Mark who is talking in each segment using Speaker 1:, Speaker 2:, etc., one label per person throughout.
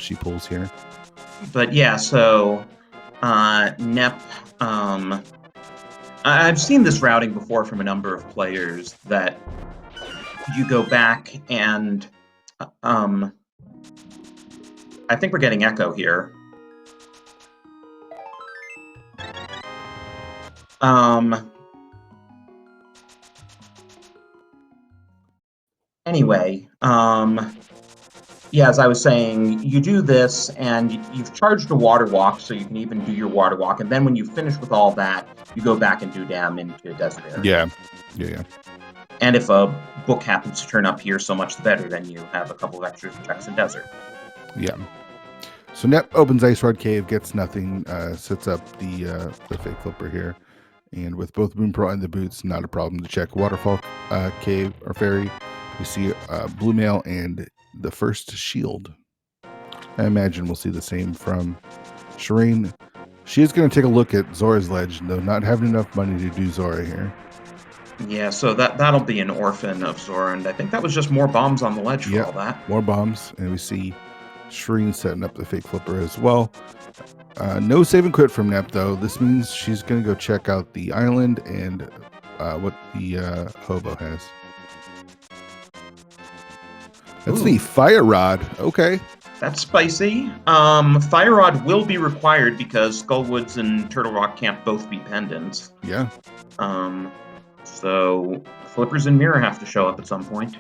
Speaker 1: she pulls here.
Speaker 2: But yeah, so Nep, I've seen this routing before from a number of players that you go back and I think we're getting echo here. Anyway, yeah, as I was saying, you do this, and you've charged a water walk, so you can even do your water walk, and then when you finish with all that, you go back and do dam into desert area.
Speaker 1: Yeah.
Speaker 2: And if a book happens to turn up here, so much the better, then you have a couple of extra checks in desert.
Speaker 1: Yeah. So Nep opens Ice Rod Cave, gets nothing, sets up the fake flipper here. And with both Moon Pearl and the boots, not a problem to check Waterfall Cave or Fairy. We see Blue Mail and the first shield. I imagine we'll see the same from Shireen. She is going to take a look at Zora's Ledge, though not having enough money to do Zora here.
Speaker 2: Yeah, so that'll be an orphan of Zora, and I think that was just more bombs on the ledge for all that.
Speaker 1: More bombs, and we see Shireen setting up the fake flipper as well. No save and quit from Nep, though. This means she's going to go check out the island and what the hobo has. That's the Fire Rod. Okay.
Speaker 2: That's spicy. Fire Rod will be required because Skullwoods and Turtle Rock can't both be pendants.
Speaker 1: Yeah.
Speaker 2: So Flippers and Mirror have to show up at some point.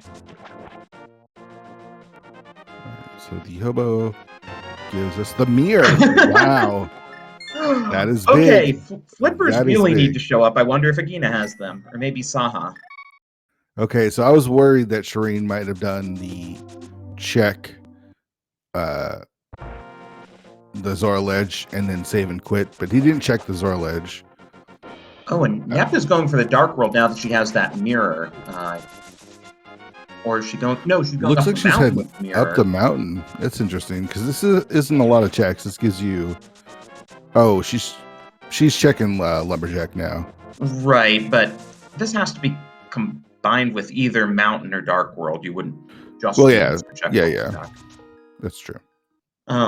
Speaker 1: So the hobo gives us the mirror. Wow. That is big.
Speaker 2: Okay, Flippers really need to show up. I wonder if Aguina has them, or maybe Saha.
Speaker 1: Okay, so I was worried that Shireen might have done the check the Zora Ledge and then save and quit, but he didn't check the Zora Ledge.
Speaker 2: Oh, and Nep is going for the Dark World now that she has that mirror. Or is she going? No, she's going
Speaker 1: Looks
Speaker 2: up
Speaker 1: like
Speaker 2: the
Speaker 1: she's
Speaker 2: mountain
Speaker 1: heading up the mountain. That's interesting because this isn't a lot of checks. This gives you. Oh, she's checking Lumberjack now.
Speaker 2: Right, but this has to be combined with either Mountain or Dark World. You wouldn't just.
Speaker 1: Well, yeah. That's true. But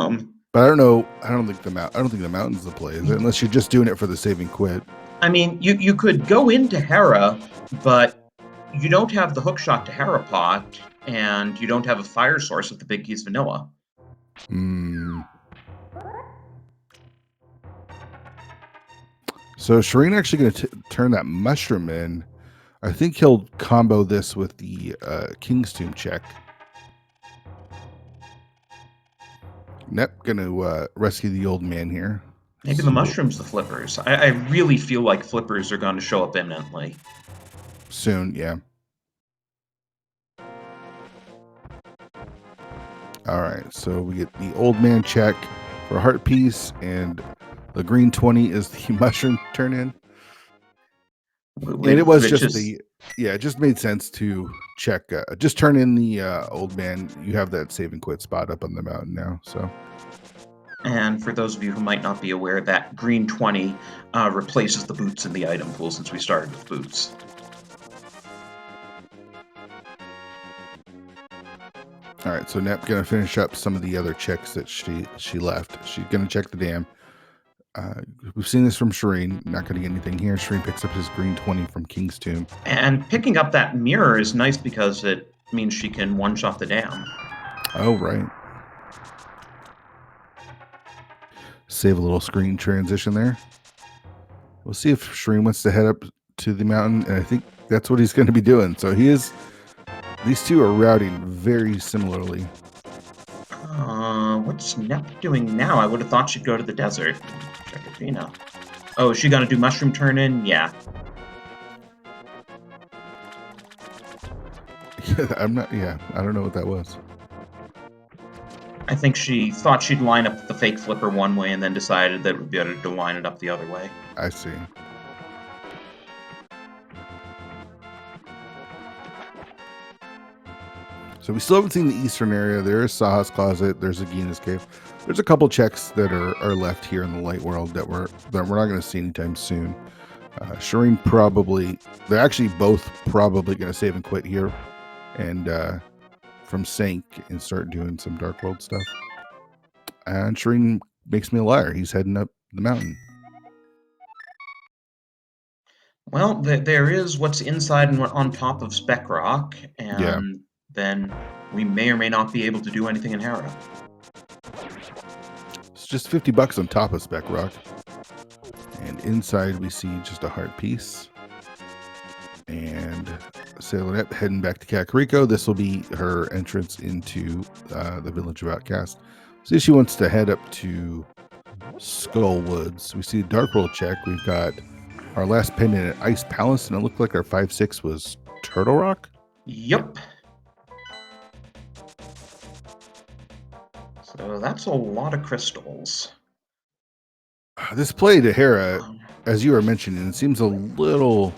Speaker 1: I don't know. I don't think the mountain's the play, is it? Unless you're just doing it for the save and quit.
Speaker 2: I mean, you could go into Hera, but you don't have the hookshot to Hera pot, and you don't have a fire source with the Big Keys Vanilla.
Speaker 1: So Shireen actually going to turn that mushroom in. I think he'll combo this with the King's Tomb check. Nep going to rescue the old man here.
Speaker 2: Maybe the mushrooms, the flippers. I really feel like flippers are going to show up imminently.
Speaker 1: Soon, yeah. All right, so we get the old man check for a heart piece, and the green 20 is the mushroom turn in. And it was it just made sense to check. Just turn in the old man. You have that save and quit spot up on the mountain now. So.
Speaker 2: And for those of you who might not be aware, that green 20 replaces the boots in the item pool since we started with boots.
Speaker 1: All right, so Nep's going to finish up some of the other checks that she left. She's going to check the dam. We've seen this from Shireen. Not going to get anything here. Shireen picks up his green 20 from King's Tomb.
Speaker 2: And picking up that mirror is nice because it means she can one-shot the dam.
Speaker 1: Oh, right. Save a little screen transition there. We'll see if Shireen wants to head up to the mountain, and I think that's what he's going to be doing. So these two are routing very similarly.
Speaker 2: What's Nep doing now? I would have thought she'd go to the desert. Check Aguina. Oh, is she going to do mushroom turn in? Yeah.
Speaker 1: I don't know what that was.
Speaker 2: I think she thought she'd line up the fake flipper one way and then decided that it would be better to line it up the other way.
Speaker 1: I see. So we still haven't seen the eastern area. There is Saha's closet. There's Aguina's cave. There's a couple checks that are left here in the light world that we're not going to see anytime soon. Shireen they're actually both probably going to save and quit here, and from Sync and start doing some Dark World stuff. And Shireen makes me a liar. He's heading up the mountain.
Speaker 2: Well, there is what's inside and on top of Spec Rock,
Speaker 1: Yeah.
Speaker 2: and then we may or may not be able to do anything in Hera.
Speaker 1: It's just $50 on top of Spec Rock. And inside we see just a heart piece. And Sailorette heading back to Kakariko. This will be her entrance into the village of Outcasts. See, she wants to head up to Skull Woods. We see a Dark World check. We've got our last pendant at Ice Palace, and it looked like our 5-6 was Turtle Rock.
Speaker 2: Yep. So that's a lot of crystals.
Speaker 1: This play to Hera, as you were mentioning, it seems a little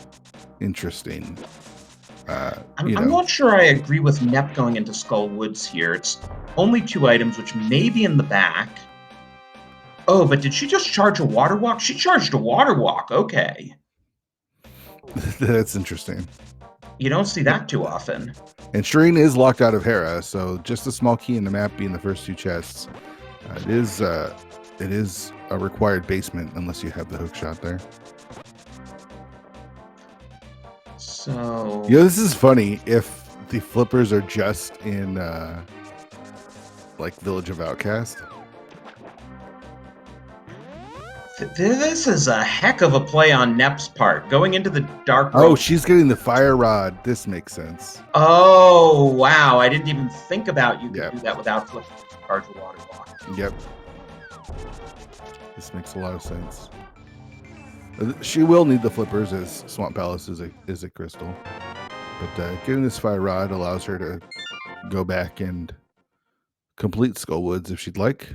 Speaker 1: interesting.
Speaker 2: I'm not sure I agree with Nep going into Skull Woods here. It's only 2 items, which may be in the back. Oh, but did she just charge a water walk? She charged a water walk. Okay.
Speaker 1: That's interesting.
Speaker 2: You don't see that too often.
Speaker 1: And Shireen is locked out of Hera, so just a small key in the map being the first 2 chests. It is a required basement unless you have the hookshot there.
Speaker 2: So
Speaker 1: this is funny if the flippers are just in like Village of Outcast.
Speaker 2: This is a heck of a play on Nep's part. Going into the dark world.
Speaker 1: Oh, she's getting the fire rod. This makes sense.
Speaker 2: Oh, wow. I didn't even think about you could do that without flipping charge a water walk.
Speaker 1: Yep. This makes a lot of sense. She will need the flippers as Swamp Palace is a crystal. But getting this fire rod allows her to go back and complete Skull Woods if she'd like.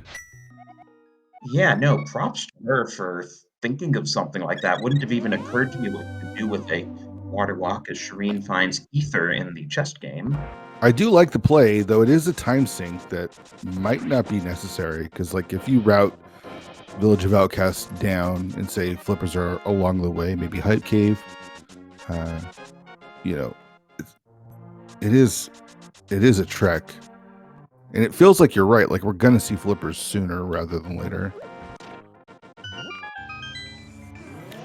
Speaker 2: Yeah, no, props to her for thinking of something like that. Wouldn't have even occurred to me what you could do with a water walk as Shireen finds ether in the chest game.
Speaker 1: I do like the play, though it is a time sink that might not be necessary, because like if you route Village of Outcasts down and say flippers are along the way, maybe Hype Cave, it is a trek. And it feels like you're right. Like we're going to see flippers sooner rather than later.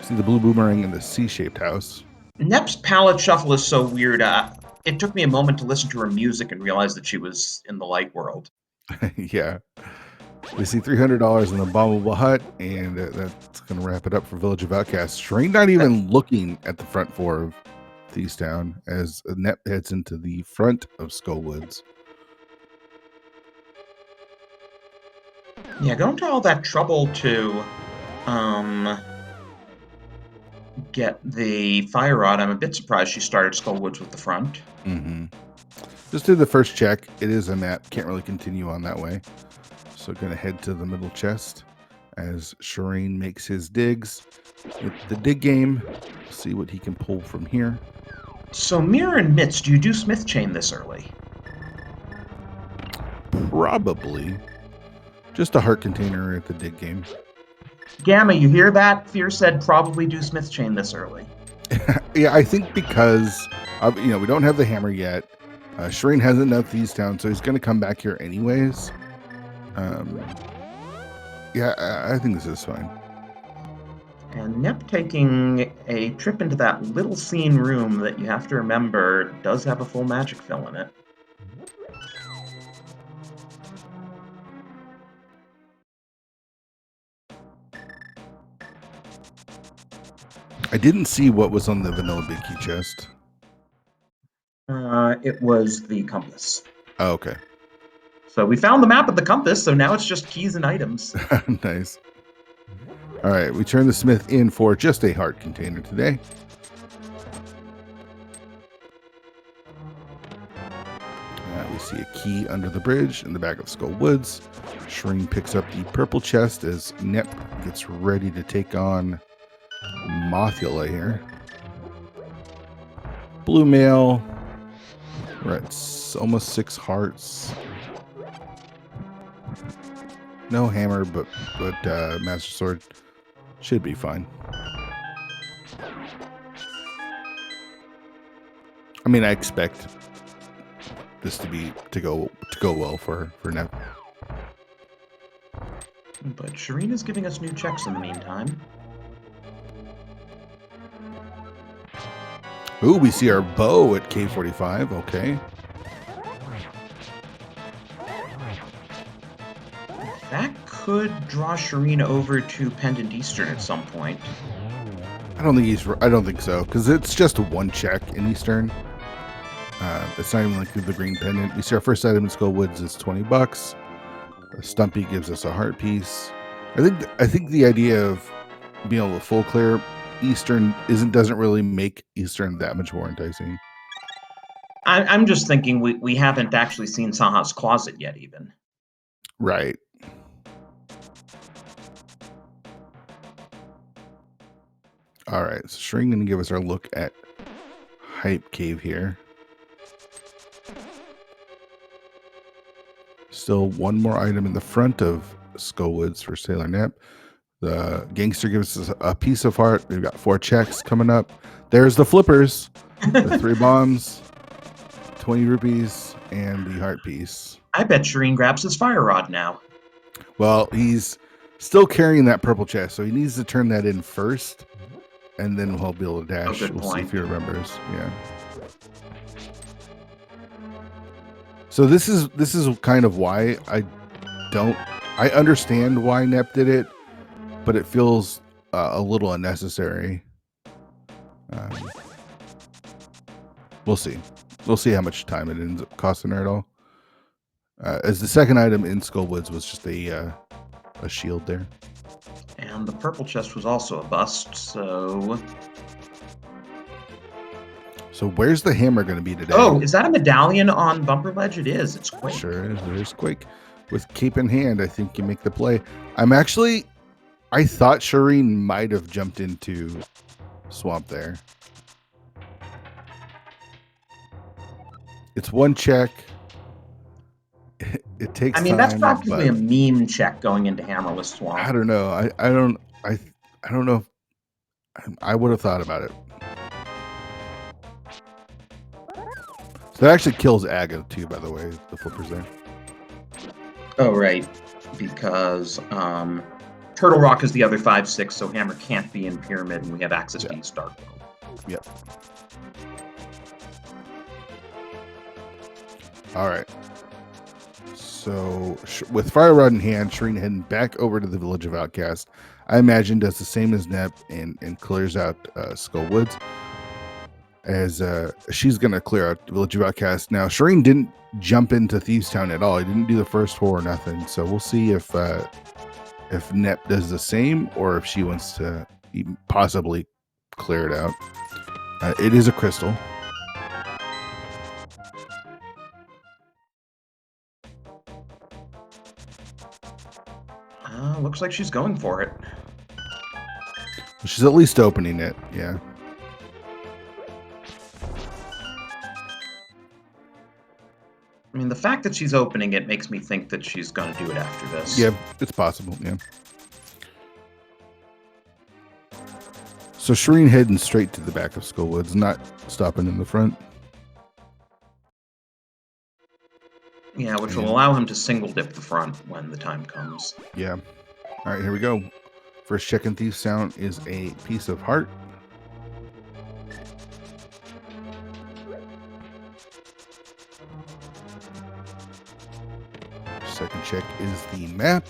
Speaker 1: See the blue boomerang in the C-shaped house.
Speaker 2: Nep's palette shuffle is so weird. It took me a moment to listen to her music and realize that she was in the light world.
Speaker 1: Yeah. We see $300 in the Abominable Hut, and that's going to wrap it up for Village of Outcasts. Shireen not even looking at the front 4 of Thieves Town as Nep heads into the front of Skull Woods.
Speaker 2: Yeah, going to all that trouble to get the fire rod. I'm a bit surprised she started Skull Woods with the front.
Speaker 1: Mm-hmm. Just did the first check. It is a map. Can't really continue on that way. So going to head to the middle chest as Shireen makes his digs. With the dig game, see what he can pull from here.
Speaker 2: So Mirror and Mitz, do you do Smith Chain this early?
Speaker 1: Probably. Just a heart container at the dig game.
Speaker 2: Gamma, you hear that? Fear said probably do Smith Chain this early.
Speaker 1: Yeah, I think because we don't have the hammer yet. Shireen hasn't done Thieves Town, so he's going to come back here anyways. I think this is fine.
Speaker 2: And Nep taking a trip into that little scene room that you have to remember does have a full magic fill in it.
Speaker 1: I didn't see what was on the vanilla big key chest.
Speaker 2: It was the compass.
Speaker 1: Oh, okay.
Speaker 2: So we found the map of the compass, so now it's just keys and items.
Speaker 1: Nice. All right, we turn the Smith in for just a heart container today. We see a key under the bridge in the back of Skull Woods. Shireen picks up the purple chest as Nep gets ready to take on Mothula here. Blue mail. We're at almost 6 hearts. No hammer, but Master Sword should be fine. I mean, I expect this to go well for Nep.
Speaker 2: But Shireen is giving us new checks in the meantime.
Speaker 1: Ooh, we see our bow at K45. Okay.
Speaker 2: That could draw Shireen over to Pendant Eastern at some point.
Speaker 1: I don't think so, because it's just one check in Eastern. It's not even like the green pendant. We see our first item in Skull Woods is $20. Stumpy gives us a heart piece. I think the idea of being able to full clear Eastern doesn't really make Eastern that much more enticing.
Speaker 2: I'm just thinking we haven't actually seen Saha's closet yet, even.
Speaker 1: Right. All right, so Shring gonna give us our look at Hype Cave here. Still one more item in the front of Skullwoods for Sailor Nep. The gangster gives us a piece of heart. We've got 4 checks coming up. There's the flippers, the 3 bombs, 20 rupees, and the heart piece.
Speaker 2: I bet Shireen grabs his fire rod now.
Speaker 1: Well, he's still carrying that purple chest, so he needs to turn that in first, and then he'll be able to dash.
Speaker 2: Good
Speaker 1: we'll
Speaker 2: point.
Speaker 1: see if he remembers. Yeah. So this is kind of why I understand why Nep did it, but it feels a little unnecessary. We'll see. We'll see how much time it ends up costing her at all. As the second item in Skullwoods was just a shield there.
Speaker 2: And the purple chest was also a bust, so...
Speaker 1: So where's the hammer going to be today?
Speaker 2: Oh, is that a medallion on Bumper Ledge? It is. It's Quake.
Speaker 1: Sure is. There's Quake. With cape in hand, I think you make the play. I thought Shireen might have jumped into Swamp there. It's one check. It takes time.
Speaker 2: I mean, that's practically a meme check going into Hammerless Swamp.
Speaker 1: I don't know. I don't know. I would have thought about it. So that actually kills Aga too, by the way, the flippers there.
Speaker 2: Oh, right. Because Turtle Rock is the other 5/6, so Hammer can't be in Pyramid, and we have access to East Dark World.
Speaker 1: Yep. All right. So with Fire Rod in hand, Shireen heading back over to the Village of Outcasts. I imagine does the same as Nep and clears out Skull Woods. As she's going to clear out the Village of Outcasts. Now, Shireen didn't jump into Thieves Town at all. He didn't do the first 4 or nothing. So we'll see if Nep does the same or if she wants to possibly clear it out. It is a crystal.
Speaker 2: Looks like she's going for it.
Speaker 1: She's at least opening it, yeah.
Speaker 2: I mean, the fact that she's opening it makes me think that she's going to do it after this.
Speaker 1: Yeah, it's possible, yeah. So Shireen heading straight to the back of Skullwoods, not stopping in the front.
Speaker 2: Yeah, which will allow him to single dip the front when the time comes.
Speaker 1: Yeah. All right, here we go. First check in Thieves Town is a piece of heart. Second check is the map.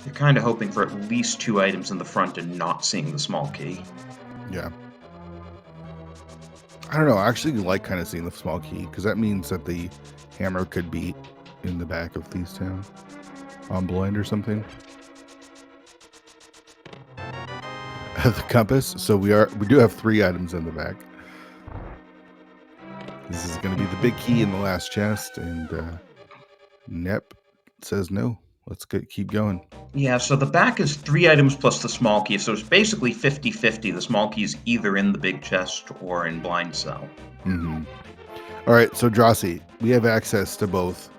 Speaker 2: You're kind of hoping for at least 2 items in the front and not seeing the small key.
Speaker 1: Yeah. I don't know. I actually like kind of seeing the small key because that means that the hammer could be in the back of Thieves Town on blind or something. The compass. So we do have 3 items in the back. This is going to be the big key in the last chest, and Nep says no. Let's keep going.
Speaker 2: Yeah, so the back is 3 items plus the small key, so it's basically 50-50. The small key is either in the big chest or in blind cell.
Speaker 1: Mm-hmm. All right, so Drossi, we have access to both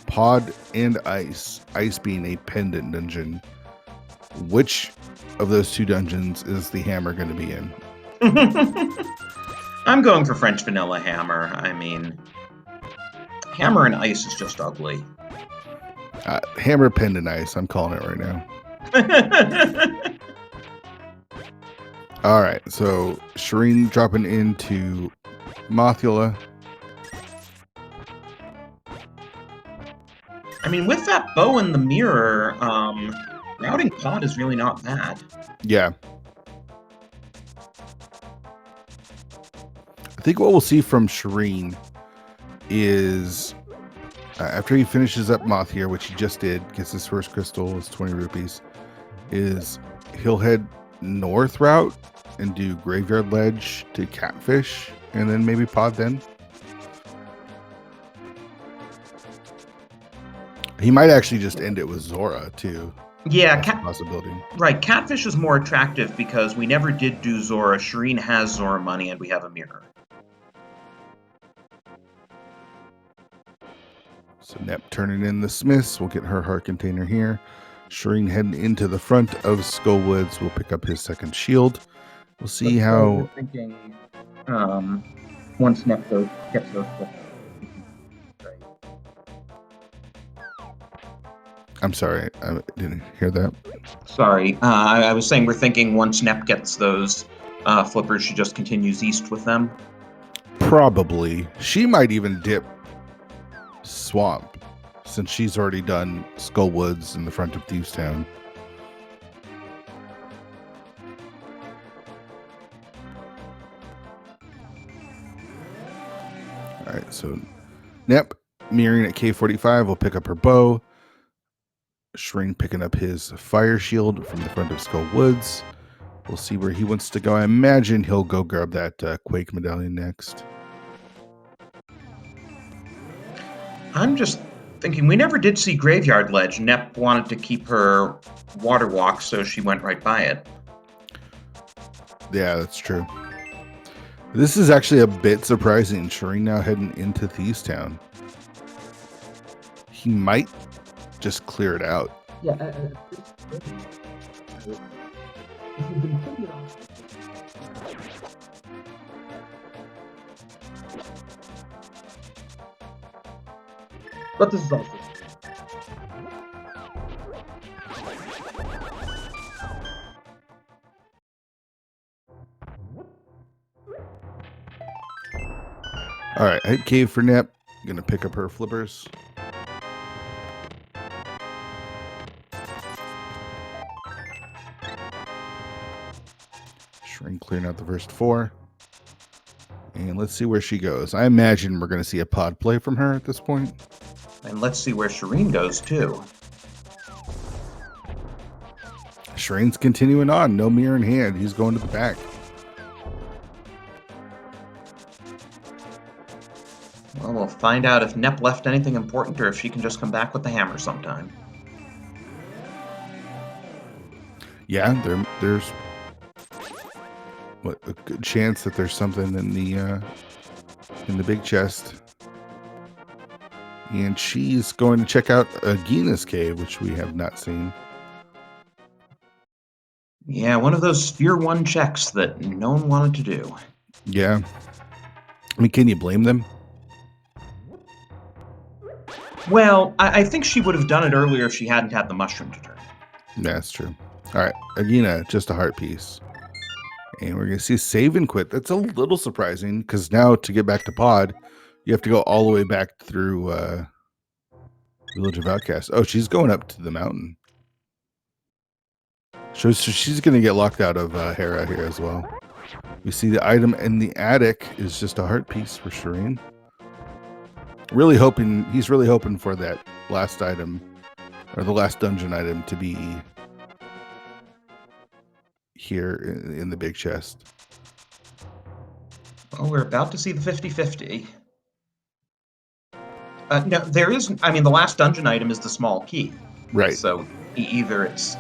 Speaker 1: Pod and Ice. Ice being a pendant dungeon. Which of those 2 dungeons is the hammer going to be in?
Speaker 2: I'm going for French Vanilla Hammer. I mean, Hammer and Ice is just ugly.
Speaker 1: Hammer pinned and ice. I'm calling it right now. All right, so Shireen dropping into Mothula.
Speaker 2: I mean, with that bow in the mirror, routing pod is really not bad.
Speaker 1: Yeah. I think what we'll see from Shireen is after he finishes up Moth here, which he just did, gets his first crystal, is 20 rupees, is he'll head north route and do Graveyard Ledge to Catfish, and then maybe pod then. He might actually just end it with Zora, too.
Speaker 2: Yeah,
Speaker 1: That's a possibility.
Speaker 2: Right, Catfish is more attractive because we never did do Zora. Shireen has Zora money, and we have a mirror.
Speaker 1: So Nep turning in the Smiths. We'll get her heart container here. Shireen heading into the front of Skullwoods. We'll pick up his second shield. We'll see how...
Speaker 2: We're thinking once Nep gets those flips.
Speaker 1: I'm sorry, I didn't hear that.
Speaker 2: Sorry, I was saying we're thinking once Nep gets those flippers, she just continues east with them.
Speaker 1: Probably. She might even dip Swamp, since she's already done Skullwoods in the front of Thieves Town. Alright, so Nep mirroring at K45 will pick up her bow. Shireen picking up his fire shield from the front of Skullwoods. We'll see where he wants to go. I imagine he'll go grab that Quake medallion next.
Speaker 2: I'm just thinking, we never did see Graveyard Ledge. Nep wanted to keep her water walk, so she went right by it.
Speaker 1: Yeah, that's true. This is actually a bit surprising. Shireen now heading into Thieves Town. He might just clear it out.
Speaker 3: Yeah, but this is also.
Speaker 1: All right, head cave for Nep. Gonna pick up her flippers. Shireen clearing out the first 4. And let's see where she goes. I imagine we're going to see a pod play from her at this point.
Speaker 2: And let's see where Shireen goes, too.
Speaker 1: Shireen's continuing on. No mirror in hand. He's going to the back.
Speaker 2: Well, we'll find out if Nep left anything important or if she can just come back with the hammer sometime.
Speaker 1: Yeah, there's a good chance that there's something in the big chest. And she's going to check out Aguina's cave, which we have not seen.
Speaker 2: Yeah, one of those Sphere 1 checks that no one wanted to do.
Speaker 1: Yeah. I mean, can you blame them?
Speaker 2: Well, I think she would have done it earlier if she hadn't had the mushroom to turn.
Speaker 1: That's true. All right, Aguina, just a heart piece. And we're going to see save and quit. That's a little surprising because now to get back to pod, you have to go all the way back through Village of Outcasts. Oh, she's going up to the mountain. So she's going to get locked out of Hera here as well. We see the item in the attic is just a heart piece for Shireen. He's really hoping for that last item, or the last dungeon item, to be here in the big chest.
Speaker 2: Well, we're about to see the 50-50. No, there is, I mean, the last dungeon item is the small key.
Speaker 1: Right.
Speaker 2: So either it's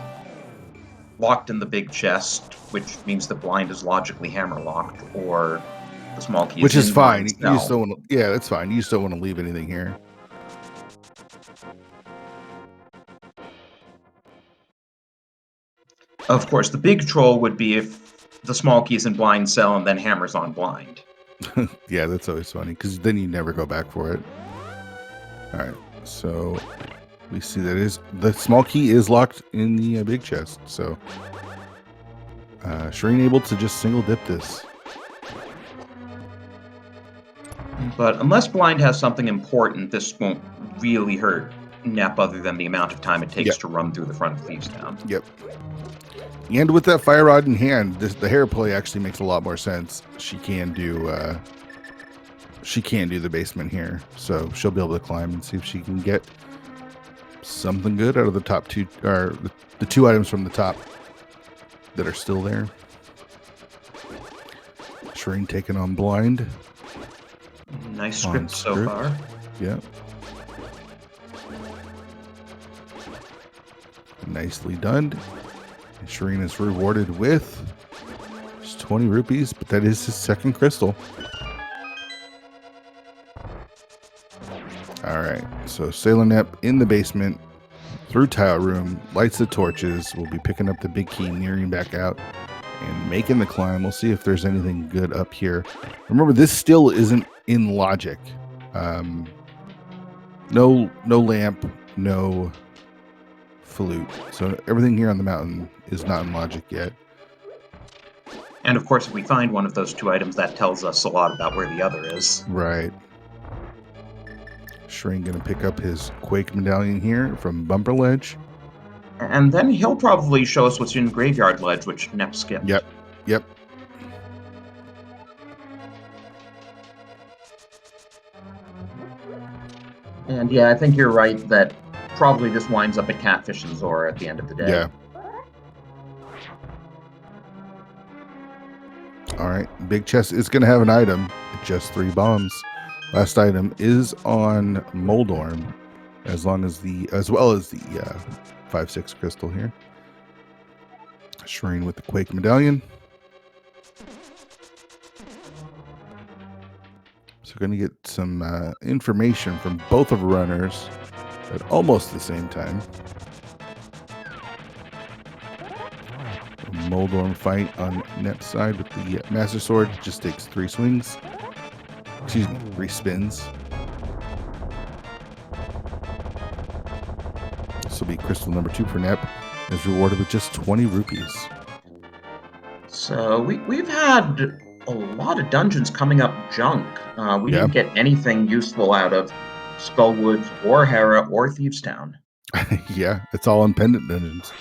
Speaker 2: locked in the big chest, which means the blind is logically hammer locked, or the small key
Speaker 1: which is
Speaker 2: in
Speaker 1: fine.
Speaker 2: blind
Speaker 1: You
Speaker 2: cell.
Speaker 1: still want to, yeah, that's fine. You still want to leave anything here.
Speaker 2: Of course, the big troll would be if the small key is in blind cell and then hammers on blind.
Speaker 1: Yeah, that's always funny because then you never go back for it. All right, so We see that is the small key is locked in the big chest. So Shireen able to just single dip this.
Speaker 2: But unless blind has something important, this won't really hurt Nep other than the amount of time it takes to run through the front of Thieves Town.
Speaker 1: Yep. And with that fire rod in hand, the Hera play actually makes a lot more sense. She can do the basement here, so she'll be able to climb and see if she can get something good out of the top two, or the two items from the top that are still there. Shireen taking on blind.
Speaker 2: Nice script so far.
Speaker 1: Yeah. Nicely done. And Shireen is rewarded with just 20 rupees, but that is his second crystal. All right, so Sailor Nep in the basement, through tile room, lights the torches. We'll be picking up the big key, nearing back out, and making the climb. We'll see if there's anything good up here. Remember, this still isn't in logic. No lamp, no flute. So everything here on the mountain is not in logic yet.
Speaker 2: And of course, if we find one of those two items, that tells us a lot about where the other is.
Speaker 1: Right. Shireen gonna pick up his Quake medallion here from Bumper Ledge.
Speaker 2: And then he'll probably show us what's in Graveyard Ledge, which Nep skipped.
Speaker 1: Yep.
Speaker 2: And yeah, I think you're right that probably this winds up at Catfish and Zora at the end of the day.
Speaker 1: Yeah. All right, big chest is going to have an item, just 3 bombs. Last item is on Moldorm, as well as the 5/6 crystal here. Shireen with the Quake medallion. So we're going to get some information from both of the runners at almost the same time. Moldorm fight on Nep's side with the Master Sword just takes 3 swings. Excuse me, 3 spins. This will be crystal number 2 for Nep. Is rewarded with just 20 rupees.
Speaker 2: So we've had a lot of dungeons coming up junk. We didn't get anything useful out of Skullwoods or Hera or Thieves Town.
Speaker 1: Yeah, it's all in pendant dungeons.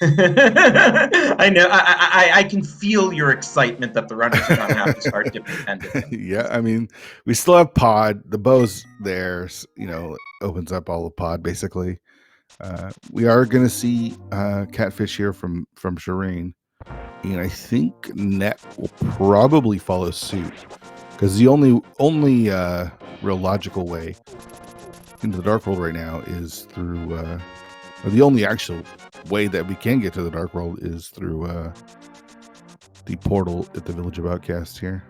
Speaker 2: I know. I can feel your excitement that the runners are going to have to start dipping pendant.
Speaker 1: Yeah, I mean, we still have pod. The bow's there, opens up all the pod basically. We are going to see Catfish here from Shireen, and I think Net will probably follow suit because the only real logical way into the Dark World right now is through, or the only actual way that we can get to the Dark World is through the portal at the Village of Outcasts here.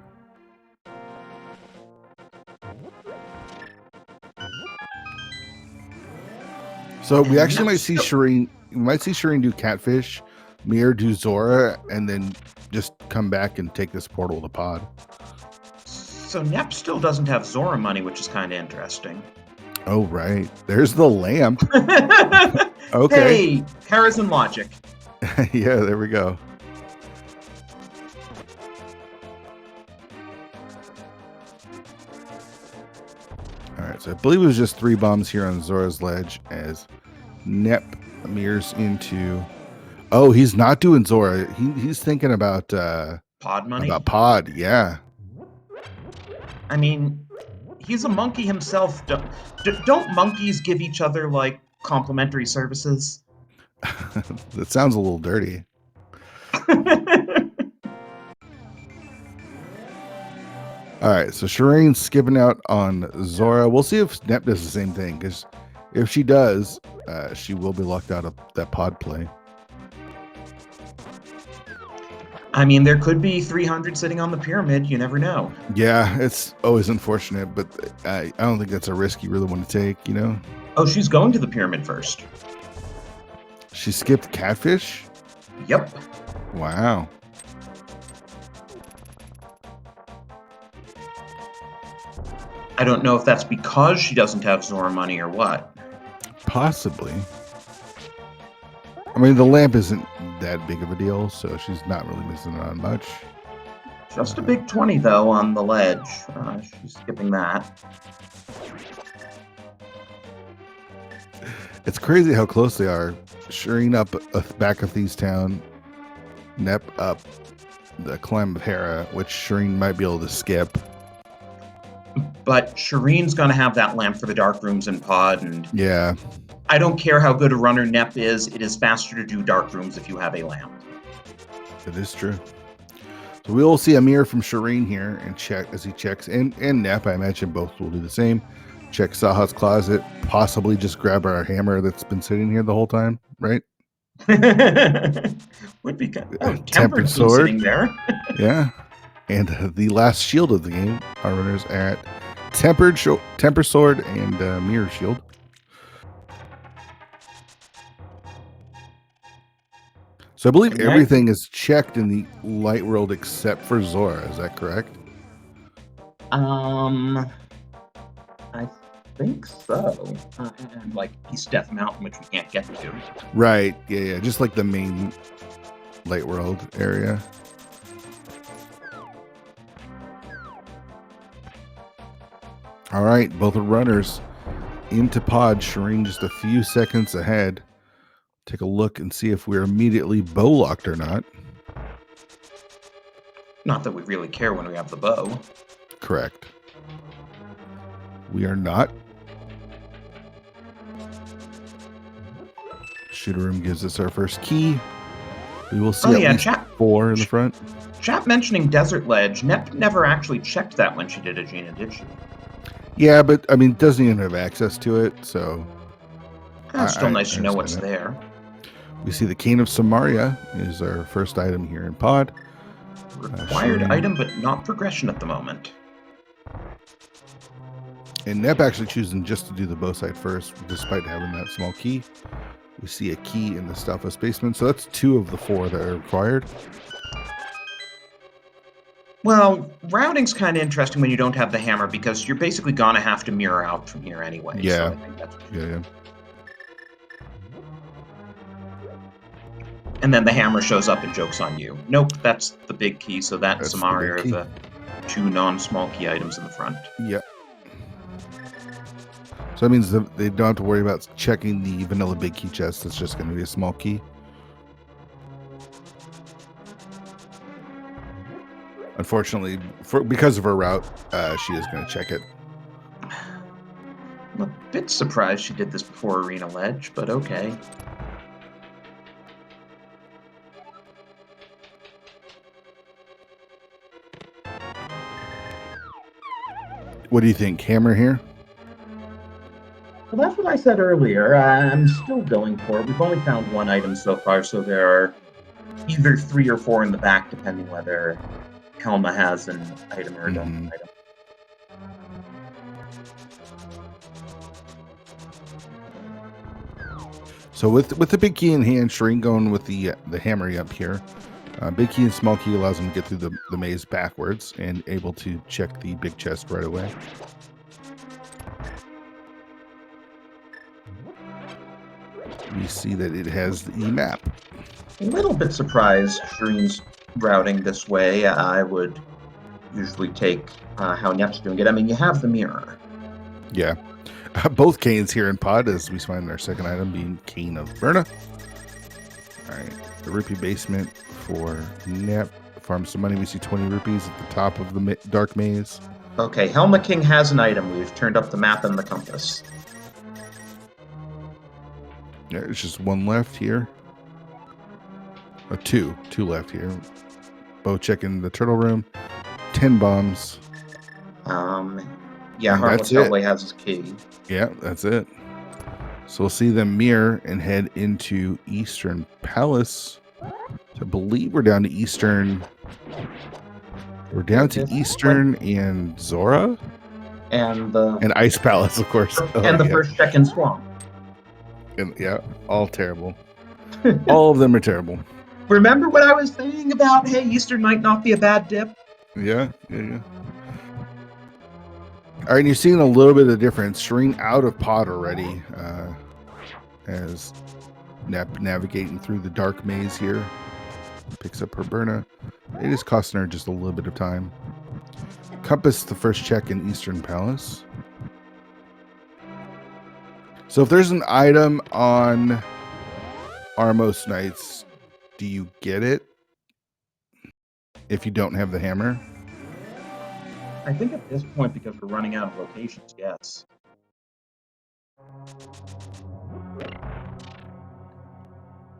Speaker 1: So we actually might see Shireen. We might see Shireen do Catfish, Mir do Zora, and then just come back and take this portal to pod.
Speaker 2: So Nep still doesn't have Zora money, which is kind of interesting.
Speaker 1: Oh right, there's the lamp. Okay.
Speaker 2: Hey, Hera's and logic.
Speaker 1: Yeah, there we go. All right, so I believe it was just 3 bombs here on Zora's ledge as Nep mirrors into. Oh, he's not doing Zora. He's thinking about
Speaker 2: pod money.
Speaker 1: About pod, yeah.
Speaker 2: I mean, he's a monkey himself. Don't monkeys give each other like complimentary services?
Speaker 1: That sounds a little dirty. All right, so Shireen's skipping out on Zora. We'll see if Nep does the same thing, because if she does, she will be locked out of that pod play.
Speaker 2: I mean, there could be 300 sitting on the pyramid. You never know.
Speaker 1: Yeah, it's always unfortunate, but I don't think that's a risk you really want to take,
Speaker 2: Oh, she's going to the pyramid first.
Speaker 1: She skipped Catfish?
Speaker 2: Yep.
Speaker 1: Wow.
Speaker 2: I don't know if that's because she doesn't have Zora money or what.
Speaker 1: Possibly. I mean, the lamp isn't that big of a deal, so she's not really missing on much.
Speaker 2: Just a big 20, though, on the ledge. She's skipping that.
Speaker 1: It's crazy how close they are. Shireen up back of Thieves Town, Nep up the climb of Hera, which Shireen might be able to skip.
Speaker 2: But Shireen's going to have that lamp for the dark rooms in pod, and
Speaker 1: Yeah,
Speaker 2: I don't care how good a runner Nep is, it is faster to do dark rooms if you have a lamp.
Speaker 1: it is true. So we will see a mirror from Shireen here and check as he checks, and Nep, I imagine both will do the same. Check Saha's closet, possibly just grab our hammer that's been sitting here the whole time, right?
Speaker 2: Would be good.
Speaker 1: Tempered
Speaker 2: Tempered
Speaker 1: sword.
Speaker 2: sitting there.
Speaker 1: Yeah. And the last shield of the game, our runners are at Temper Sword and Mirror Shield. So I believe
Speaker 2: Okay.
Speaker 1: everything is checked in the light world except for Zora. Is that correct?
Speaker 2: I think so. And like East Death Mountain, which we can't get to.
Speaker 1: Right. Yeah. Just like the main light world area. All right, both are runners into pod. Shireen just a few seconds ahead. Take a look and see if we're immediately bow locked or not.
Speaker 2: Not that we really care when we have the bow.
Speaker 1: Correct. We are not. Shooter room gives us our first key. We will see at least 4 in the front.
Speaker 2: Chat mentioning Desert Ledge. Nep never actually checked that when she did Aguina, did she?
Speaker 1: Yeah, but I mean, doesn't even have access to it, so
Speaker 2: It's still nice to know
Speaker 1: understand
Speaker 2: what's
Speaker 1: that.
Speaker 2: there.
Speaker 1: We see the Cane of Samaria is our first item here in pod.
Speaker 2: Required
Speaker 1: Shireen.
Speaker 2: item, but not progression at the moment.
Speaker 1: And Nep actually choosing just to do the bow side first, despite having that small key. We see a key in the Stalfos basement, so that's 2 of the 4 that are required.
Speaker 2: Well, routing's kind of interesting when you don't have the hammer because you're basically gonna have to mirror out from here anyway.
Speaker 1: Yeah.
Speaker 2: So I think that's
Speaker 1: Yeah.
Speaker 2: And then the hammer shows up and jokes on you. Nope, that's the big key. So that
Speaker 1: That's the
Speaker 2: Samaria
Speaker 1: big
Speaker 2: are
Speaker 1: key.
Speaker 2: the 2 non-small key items in the front.
Speaker 1: Yeah. So that means that they don't have to worry about checking the vanilla big key chest. It's just going to be a small key. Unfortunately, because of her route, she is going to check it.
Speaker 2: I'm a bit surprised she did this before Arena Ledge, but okay.
Speaker 1: What do you think? Hammer here?
Speaker 3: Well, that's what I said earlier. I'm still going for it.
Speaker 2: We've only found 1 item so far, so there are either 3 or 4 in the back, depending whether Helma has an item or a don't item.
Speaker 1: So with the big key in hand, Shireen going with the hammer up here. Big key and small key allows him to get through the maze backwards and able to check the big chest right away. We see that it has the map.
Speaker 2: A little bit surprised Shireen's routing this way. I would usually take how Nep's doing it. I mean, you have the mirror.
Speaker 1: Yeah. Both canes here in pod as we find our second item being Cane of Verna. All right. The rupee basement for Nep. Farm some money. We see 20 rupees at the top of the dark maze.
Speaker 2: Okay, Helma King has an item. We've turned up the map and the compass.
Speaker 1: Yeah, there's just 1 left here. Two left here. Bo checking the turtle room. 10 bombs.
Speaker 2: Yeah,
Speaker 1: And
Speaker 2: Harmless
Speaker 1: that's it.
Speaker 2: Hellboy has his key.
Speaker 1: Yeah, that's it. So we'll see them mirror and head into Eastern Palace. So I believe we're down to Eastern. We're down to Eastern and Zora
Speaker 2: And
Speaker 1: Ice Palace, of course.
Speaker 2: and the
Speaker 1: yeah.
Speaker 2: first check in Swamp.
Speaker 1: And, yeah, all terrible. All of them are terrible.
Speaker 2: Remember what I was saying about, hey, Eastern might not be a bad dip?
Speaker 1: Yeah. All right, and you're seeing a little bit of difference. Shireen out of pod already. as Nep navigating through the dark maze here. Picks up her Berna. It is costing her just a little bit of time. Compass the first check in Eastern Palace. So if there's an item on Armos Knights, do you get it if you don't have the hammer?
Speaker 2: I think at this point, because we're running out of locations, yes.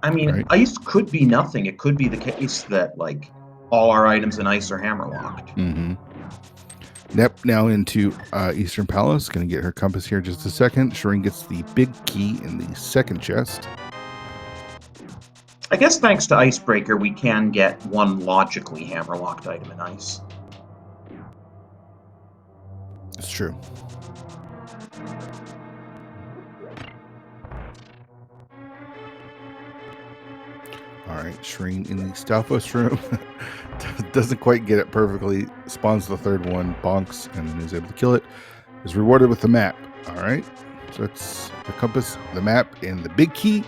Speaker 2: I mean,
Speaker 1: Right.
Speaker 2: ice could be nothing. It could be the case that, like, all our items in ice are hammer locked.
Speaker 1: Mm-hmm. Nep now into Eastern Palace. Going to get her compass here in just a second. Shireen gets the big key in the second chest.
Speaker 2: I guess thanks to Icebreaker, we can get one logically hammer locked item in ice.
Speaker 1: It's true. All right, Shireen in the Stalfos room. Doesn't quite get it perfectly. Spawns the third one, bonks, and is able to kill it. Is rewarded with the map. All right. So it's the compass, the map, and the big key.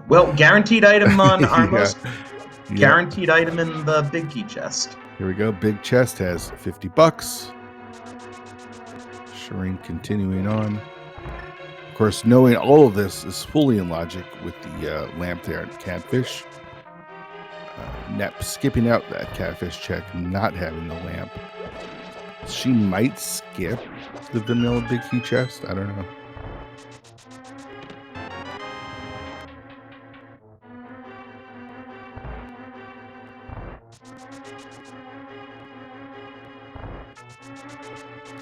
Speaker 2: Well, guaranteed item on
Speaker 1: Yeah.
Speaker 2: Armos.
Speaker 1: Yeah.
Speaker 2: Guaranteed item in the big key chest.
Speaker 1: Here we go. Big chest has $50. Shireen continuing on. Of course, knowing all of this is fully in logic with the lamp there at Catfish. Nep skipping out that Catfish check, not having the lamp. She might skip the vanilla big key chest. I don't know.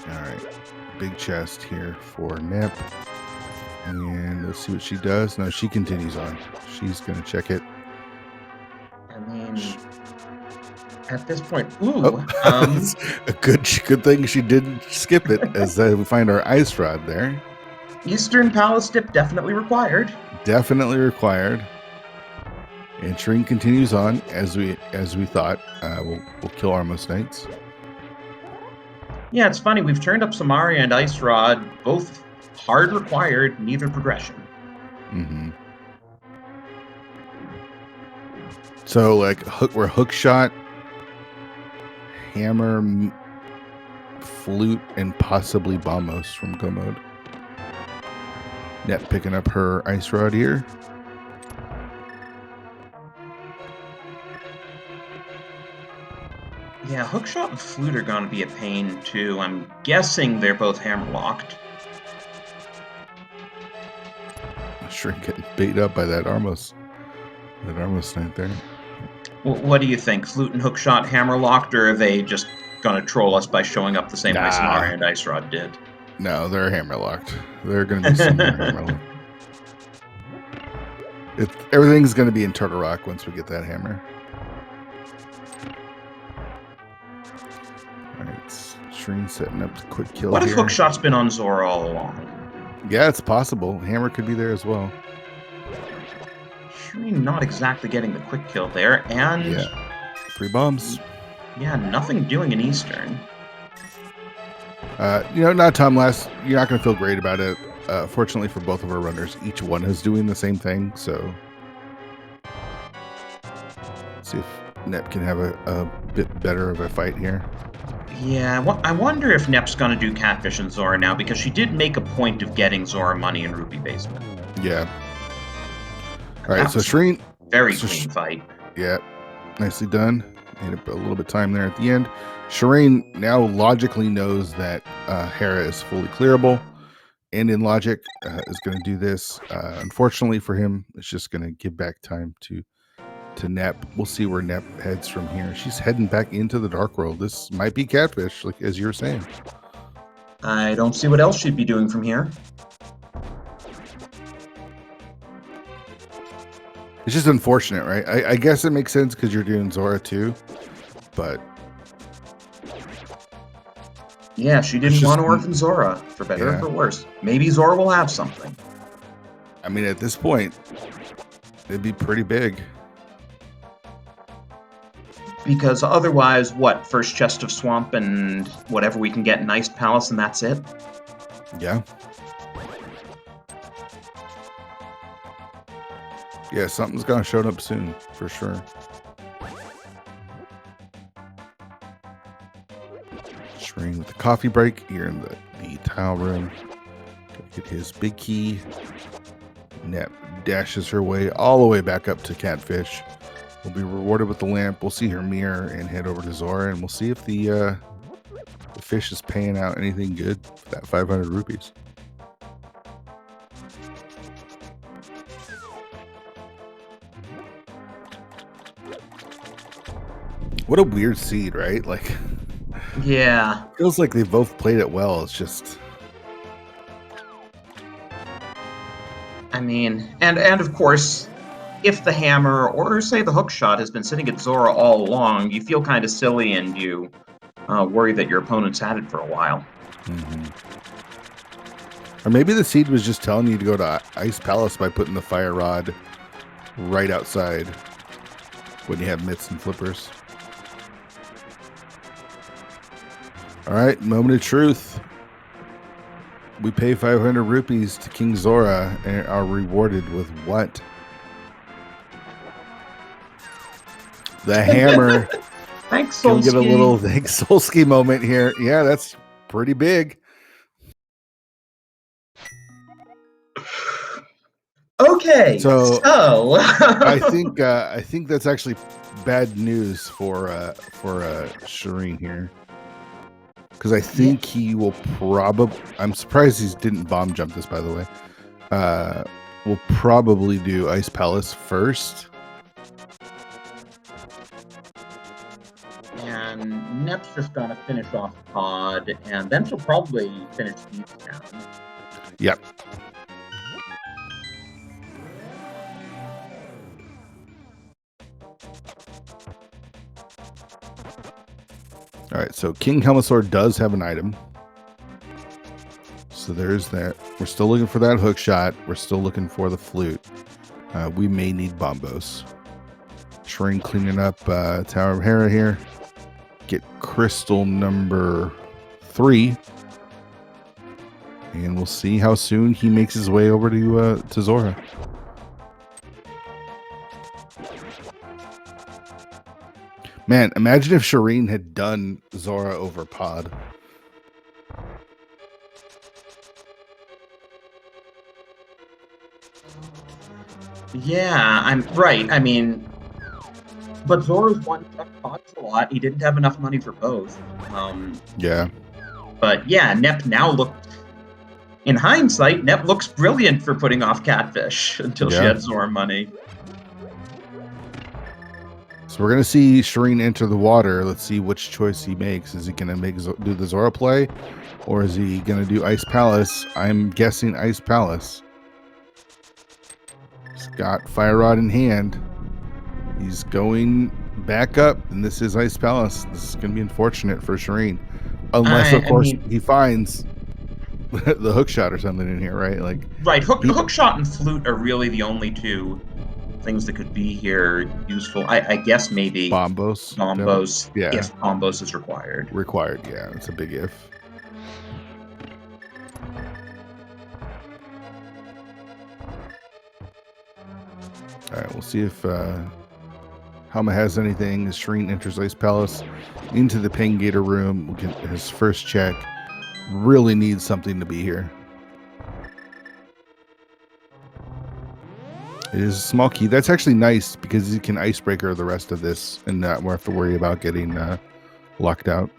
Speaker 1: All right, big chest here for Nep. And let's see what she does. No, she continues on. She's going to check it.
Speaker 2: I mean, at this point, ooh.
Speaker 1: Oh, a good thing she didn't skip it, as we find our ice rod there.
Speaker 2: Eastern Palace dip definitely required.
Speaker 1: Definitely required. And Shireen continues on as we thought. We'll kill Armos Knights.
Speaker 2: Yeah, it's funny. We've turned up some Aria and Ice Rod, both hard required, neither progression.
Speaker 1: Mm-hmm. So like we're Hookshot, Hammer, Flute, and possibly Bombos from Go Mode. Net picking up her ice rod here.
Speaker 2: Yeah, Hookshot and Flute are going to be a pain too. I'm guessing they're both hammer locked.
Speaker 1: Shrink getting beat up by that Armos Knight there.
Speaker 2: What do you think? Flute and Hookshot hammer locked, or are they just going to troll us by showing up the same way Samara and Ice Rod did?
Speaker 1: No, they're hammer locked. They're going to be similar hammer locked. Everything's going to be in Turtle Rock once we get that hammer. All right, Shireen setting up the quick kill.
Speaker 2: What if
Speaker 1: here.
Speaker 2: Hookshot's been on Zora all along?
Speaker 1: Yeah, it's possible. Hammer could be there as well.
Speaker 2: Shireen not exactly getting the quick kill there, and
Speaker 1: yeah, 3 bombs.
Speaker 2: Yeah, nothing doing in Eastern.
Speaker 1: Not Tom last. You're not going to feel great about it. Fortunately for both of our runners, each one is doing the same thing. So, let's see if Nep can have a bit better of a fight here.
Speaker 2: Yeah, I wonder if Nep's going to do Catfish and Zora now, because she did make a point of getting Zora money in Rupee Basement.
Speaker 1: Yeah. All right, so Shireen.
Speaker 2: Very clean fight.
Speaker 1: Yeah, nicely done. Made a little bit of time there at the end. Shireen now logically knows that Hera is fully clearable, and in logic is going to do this. Unfortunately for him, it's just going to give back time to Nep. We'll see where Nep heads from here. She's heading back into the Dark World. This might be Catfish, like as you were saying.
Speaker 2: I don't see what else she'd be doing from here.
Speaker 1: It's just unfortunate, right? I guess it makes sense because you're doing Zora too, but
Speaker 2: yeah, she didn't want to orphan Zora, for better or for worse. Maybe Zora will have something.
Speaker 1: I mean, at this point, it'd be pretty big.
Speaker 2: Because otherwise, what? First chest of swamp and whatever we can get in Ice Palace, and that's it?
Speaker 1: Yeah. Yeah, something's gonna show up soon for sure. Shireen with the coffee break here in the tile room. Get his big key. Nep dashes her way all the way back up to Catfish. We'll be rewarded with the lamp. We'll see her mirror and head over to Zora, and we'll see if the fish is paying out anything good for that 500 rupees. What a weird seed, right? Like,
Speaker 2: Yeah.
Speaker 1: feels like they both played it well. It's just,
Speaker 2: I mean, and of course, if the hammer or say the hookshot has been sitting at Zora all along, you feel kind of silly and you worry that your opponent's had it for a while.
Speaker 1: or maybe the seed was just telling you to go to Ice Palace by putting the fire rod right outside when you have mitts and flippers. All right, moment of truth. We pay 500 rupees to King Zora and are rewarded with what? The hammer.
Speaker 2: Thanks,
Speaker 1: Can we get a
Speaker 2: Solsky.
Speaker 1: little thanks Solsky moment here? Yeah, that's pretty big.
Speaker 2: Okay,
Speaker 1: So
Speaker 2: I
Speaker 1: I think that's actually bad news for Shireen here, because I think he will probably. I'm surprised he didn't bomb jump this, by the way. We'll probably do Ice Palace first.
Speaker 2: And Nep's just gonna finish off Pod, and then she'll probably finish Thieves down.
Speaker 1: Yep. All right, so King Helmasaur does have an item. So there's that. We're still looking for that hook shot. We're still looking for the flute. We may need bombos. Shireen cleaning up Tower of Hera here. Get crystal number 3. And we'll see how soon he makes his way over to Zora. Man, imagine if Shireen had done Zora over Pod.
Speaker 2: Yeah, I'm right. I mean, but Zora's one Pod's a lot. He didn't have enough money for both.
Speaker 1: Yeah.
Speaker 2: But yeah, Nep now looked. In hindsight, Nep looks brilliant for putting off Catfish until she had Zora money.
Speaker 1: So we're going to see Shireen enter the water. Let's see which choice he makes. Is he going to do the Zora play, or is he going to do Ice Palace? I'm guessing Ice Palace. He's got Fire Rod in hand. He's going back up, and this is Ice Palace. This is going to be unfortunate for Shireen. Unless, of course, he finds the hook shot or something in here, right? Like,
Speaker 2: right, hook shot and flute are really the only two things that could be here useful. I guess maybe
Speaker 1: bombos.
Speaker 2: Yeah. If bombos is required.
Speaker 1: Yeah, it's a big if. All right, we'll see if Helma has anything. As Shireen enters Ice Palace into the Pain Gator room, we'll get his first check. Really needs something to be here. It is a small key. That's actually nice because you can icebreaker the rest of this and not have to worry about getting locked out.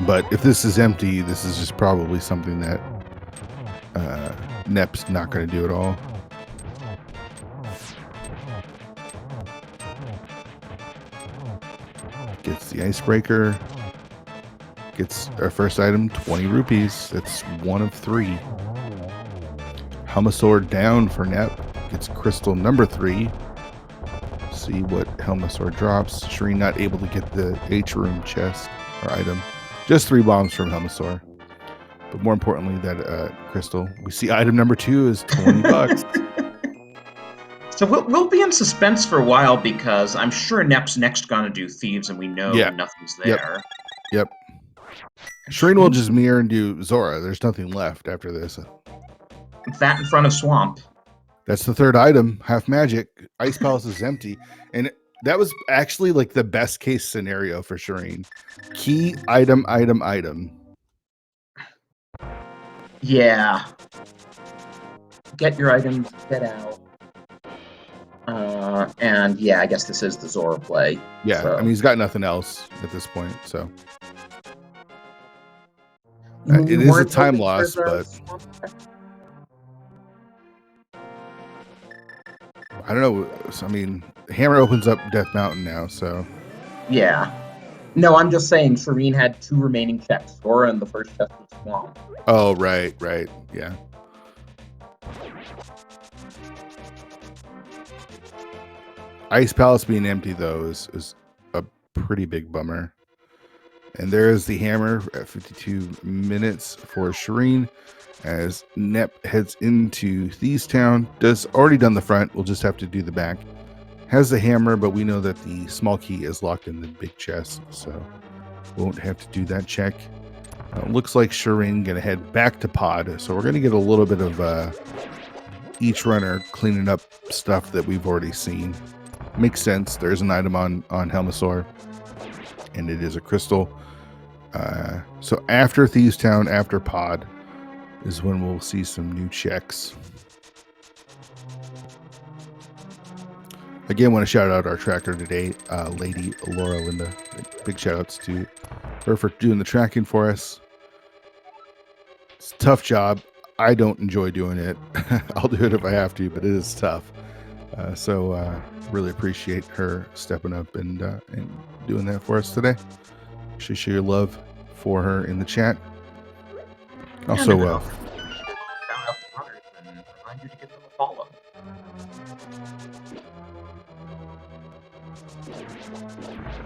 Speaker 1: But if this is empty, this is just probably something that Nep's not going to do at all. Gets the icebreaker. Gets our first item, 20 rupees. That's 1 of 3. Helmasaur down for Nep. Gets crystal number 3. See what Helmasaur drops. Shireen not able to get the H room chest or item. Just 3 bombs from Helmasaur. But more importantly, that crystal. We see item number 2 is 20 bucks.
Speaker 2: So we'll be in suspense for a while because I'm sure Nep's next gonna do Thieves, and we know nothing's there.
Speaker 1: Yep. Shireen will just mirror and do Zora. There's nothing left after this.
Speaker 2: That in front of Swamp.
Speaker 1: That's the third item. Half magic. Ice Palace is empty. And that was actually like the best case scenario for Shireen. Key item, item, item.
Speaker 2: Yeah. Get your items, get out. And yeah, I guess this is the Zora play.
Speaker 1: Yeah,
Speaker 2: so.
Speaker 1: I mean, he's got nothing else at this point, so.
Speaker 2: You
Speaker 1: It is a
Speaker 2: weren't
Speaker 1: time
Speaker 2: hoping for
Speaker 1: loss,
Speaker 2: the
Speaker 1: but
Speaker 2: swamp deck?
Speaker 1: I don't know. I mean, Hammer opens up Death Mountain now, so.
Speaker 2: Yeah. No, I'm just saying Shireen had 2 remaining checks. Zora and the first chest was Swamp.
Speaker 1: Oh, right, yeah. Ice Palace being empty, though, is a pretty big bummer. And there is the hammer at 52 minutes for Shireen as Nep heads into Thieves Town. Does already done the front. We'll just have to do the back. Has the hammer, but we know that the small key is locked in the big chest, so won't have to do that check. Looks like Shireen gonna head back to pod, so we're gonna get a little bit of each runner cleaning up stuff that we've already seen. Makes sense. There's an item on Helmasaur, and it is a crystal. So after Thieves Town, after pod, is when we'll see some new checks. Again, want to shout out our tracker today, Lady Laura Linda. Big shout outs to her for doing the tracking for us. It's a tough job. I don't enjoy doing it. I'll do it if I have to, but it is tough. So really appreciate her stepping up and doing that for us today. Should show your love for her in the chat. Also,
Speaker 2: shout out to others and remind you to give them a follow.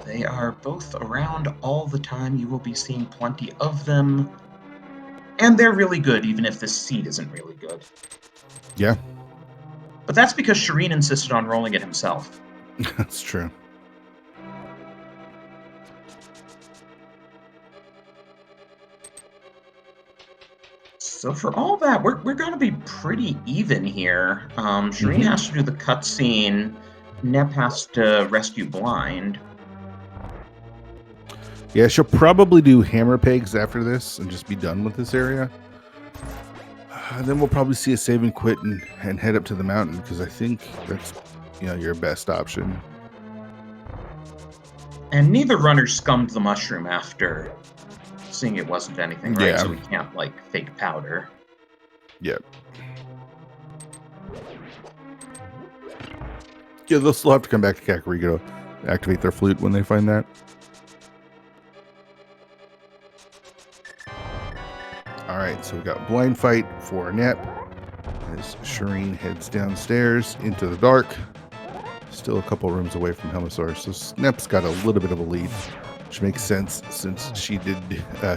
Speaker 2: They are both around all the time. You will be seeing plenty of them. And they're really good, even if this seed isn't really good.
Speaker 1: Yeah.
Speaker 2: But that's because Shireen insisted on rolling it himself.
Speaker 1: That's true.
Speaker 2: So for all that, we're going to be pretty even here. Shireen has to do the cutscene. Nep has to rescue Blind.
Speaker 1: Yeah, she'll probably do hammer pegs after this and just be done with this area. And then we'll probably see a save and quit and head up to the mountain, because I think that's, your best option.
Speaker 2: And neither runner scummed the mushroom after seeing it wasn't anything, right?
Speaker 1: Yeah.
Speaker 2: So we can't, fake powder.
Speaker 1: Yep. Yeah, they'll still have to come back to Kakariko to activate their flute when they find that. All right, so we got blind fight for Nep as Shireen heads downstairs into the dark. Still a couple rooms away from Helmasaur, so Nep's got a little bit of a lead, which makes sense since she did,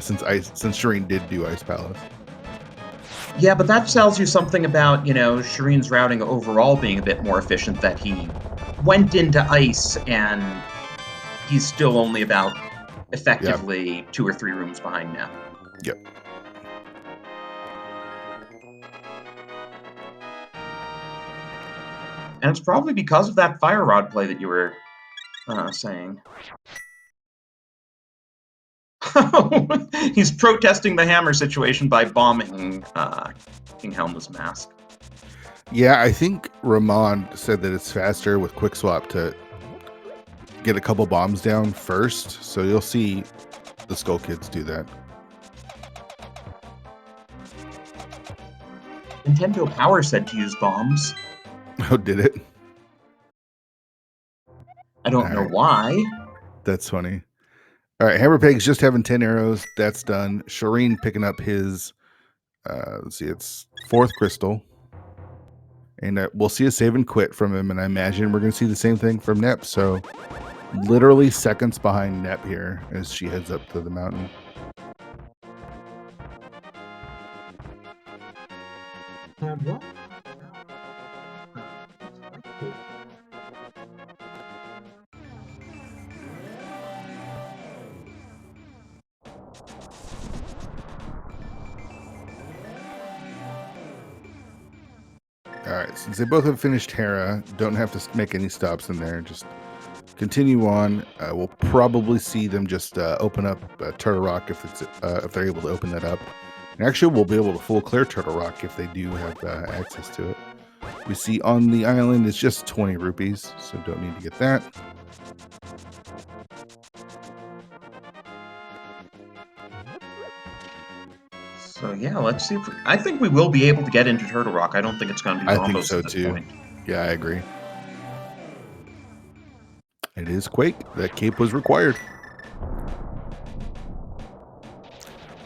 Speaker 1: since Shireen did do Ice Palace.
Speaker 2: Yeah, but that tells you something about, Shireen's routing overall being a bit more efficient, that he went into ice and he's still only about effectively 2 or 3 rooms behind Nep.
Speaker 1: Yep.
Speaker 2: And it's probably because of that fire rod play that you were saying. He's protesting the hammer situation by bombing King Helma's mask.
Speaker 1: Yeah, I think Ramon said that it's faster with quick swap to get a couple bombs down first. So you'll see the Skull Kids do that.
Speaker 2: Nintendo Power said to use bombs.
Speaker 1: Oh, did it?
Speaker 2: I don't know why.
Speaker 1: That's funny. All right, Hammer Peg's just having 10 arrows. That's done. Shireen picking up his, let's see, it's 4th crystal. And we'll see a save and quit from him. And I imagine we're going to see the same thing from Nep. So literally seconds behind Nep here as she heads up to the mountain. All right, since they both have finished Hera, don't have to make any stops in there. Just continue on. We'll probably see them just open up Turtle Rock if they're able to open that up. And actually, we'll be able to full clear Turtle Rock if they do have access to it. We see on the island it's just 20 rupees, so don't need to get that.
Speaker 2: So yeah, let's see. I think we will be able to get into Turtle Rock. I don't think it's going to be
Speaker 1: I think
Speaker 2: almost
Speaker 1: so
Speaker 2: at this
Speaker 1: too.
Speaker 2: point.
Speaker 1: Yeah, I agree. It is Quake. That cape was required.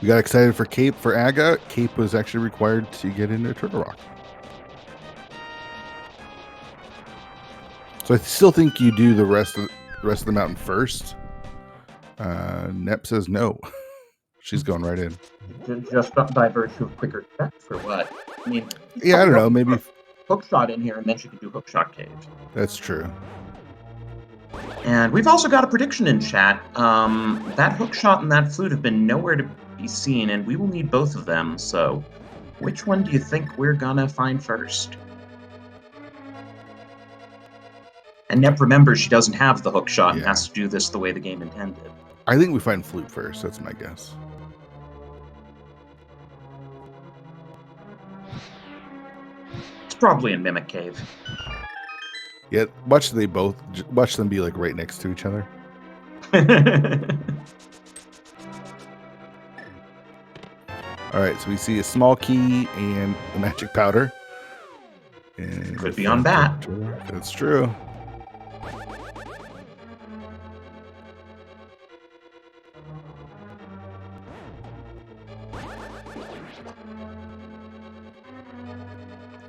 Speaker 1: We got excited for cape for Aga. Cape was actually required to get into Turtle Rock. So I still think you do the rest of the mountain first. Nep says no. She's going right in.
Speaker 2: Just by virtue of quicker checks or what? I mean,
Speaker 1: Yeah, I don't know. Maybe
Speaker 2: Hookshot in here, and then she can do Hookshot Cave.
Speaker 1: that's true.
Speaker 2: And we've also got a prediction in chat. That Hookshot and that flute have been nowhere to be seen, and we will need both of them. So, which one do you think we're gonna find first? And Nep remembers she doesn't have the Hookshot and has to do this the way the game intended.
Speaker 1: I think we find flute first. That's my guess.
Speaker 2: It's probably in Mimic Cave.
Speaker 1: Yeah, watch them be like right next to each other. All right, so we see a small key and a magic powder. And
Speaker 2: Could be on that.
Speaker 1: That's true.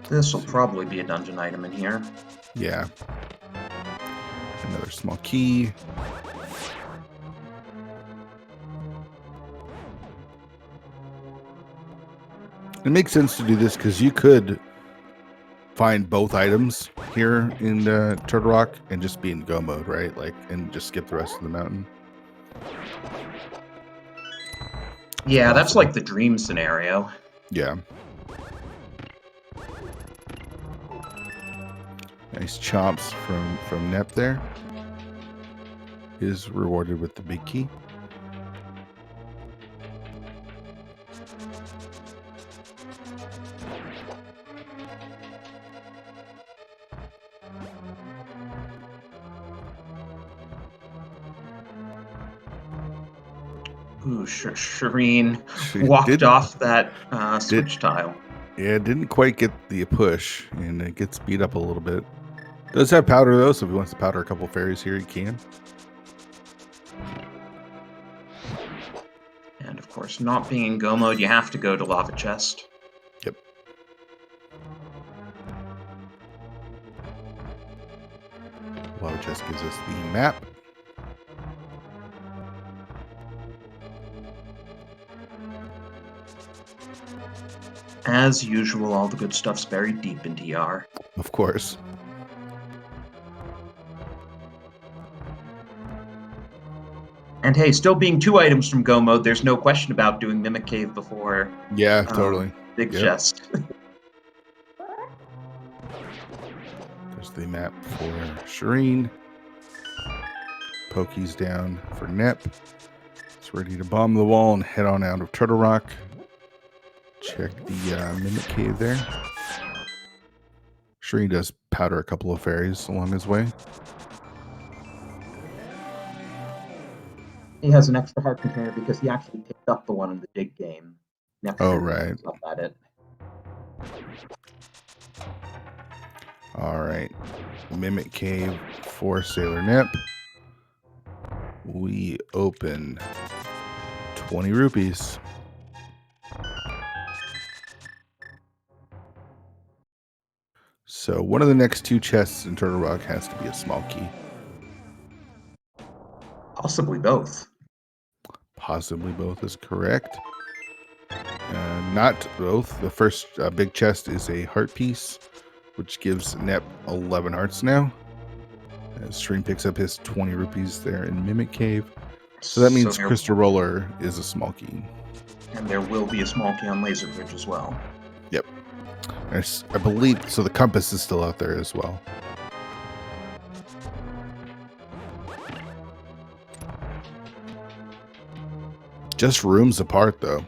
Speaker 2: This will probably be a dungeon item in here.
Speaker 1: Yeah. Another small key. It makes sense to do this because you could find both items here in Turtle Rock and just be in go mode, right? Like, and just skip the rest of the mountain.
Speaker 2: Yeah, that's like the dream scenario.
Speaker 1: Yeah. Nice chops from Nep there. Is rewarded with the big key.
Speaker 2: Ooh, Shireen walked off that switch tile.
Speaker 1: Yeah, didn't quite get the push, and it gets beat up a little bit. Does have powder though, so if he wants to powder a couple fairies here, he can.
Speaker 2: And of course, not being in go mode, you have to go to Lava Chest.
Speaker 1: Yep. Lava Chest gives us the map.
Speaker 2: As usual, all the good stuff's buried deep in TR.
Speaker 1: Of course.
Speaker 2: And hey, still being 2 items from go mode, there's no question about doing Mimic Cave before.
Speaker 1: Yeah, totally.
Speaker 2: Big chest.
Speaker 1: There's the map for Shireen. Pokey's down for Nep. It's ready to bomb the wall and head on out of Turtle Rock. Check the Mimic Cave there. Shireen does powder a couple of fairies along his way.
Speaker 3: He has an extra heart container because he actually picked up the one in the dig game.
Speaker 1: Oh, right.
Speaker 3: Up at it.
Speaker 1: All right. Mimic Cave for Sailor Nep. We open 20 rupees. So one of the next 2 chests in Turtle Rock has to be a small key.
Speaker 2: Possibly both.
Speaker 1: Possibly both is correct. Not both. The first big chest is a heart piece, which gives Nep 11 hearts now. As Shireen picks up his 20 rupees there in Mimic Cave. So that means Crystal Roller is a small key.
Speaker 2: And there will be a small key on Laser Bridge as well.
Speaker 1: Yep. I believe so. The compass is still out there as well. Just rooms apart, though.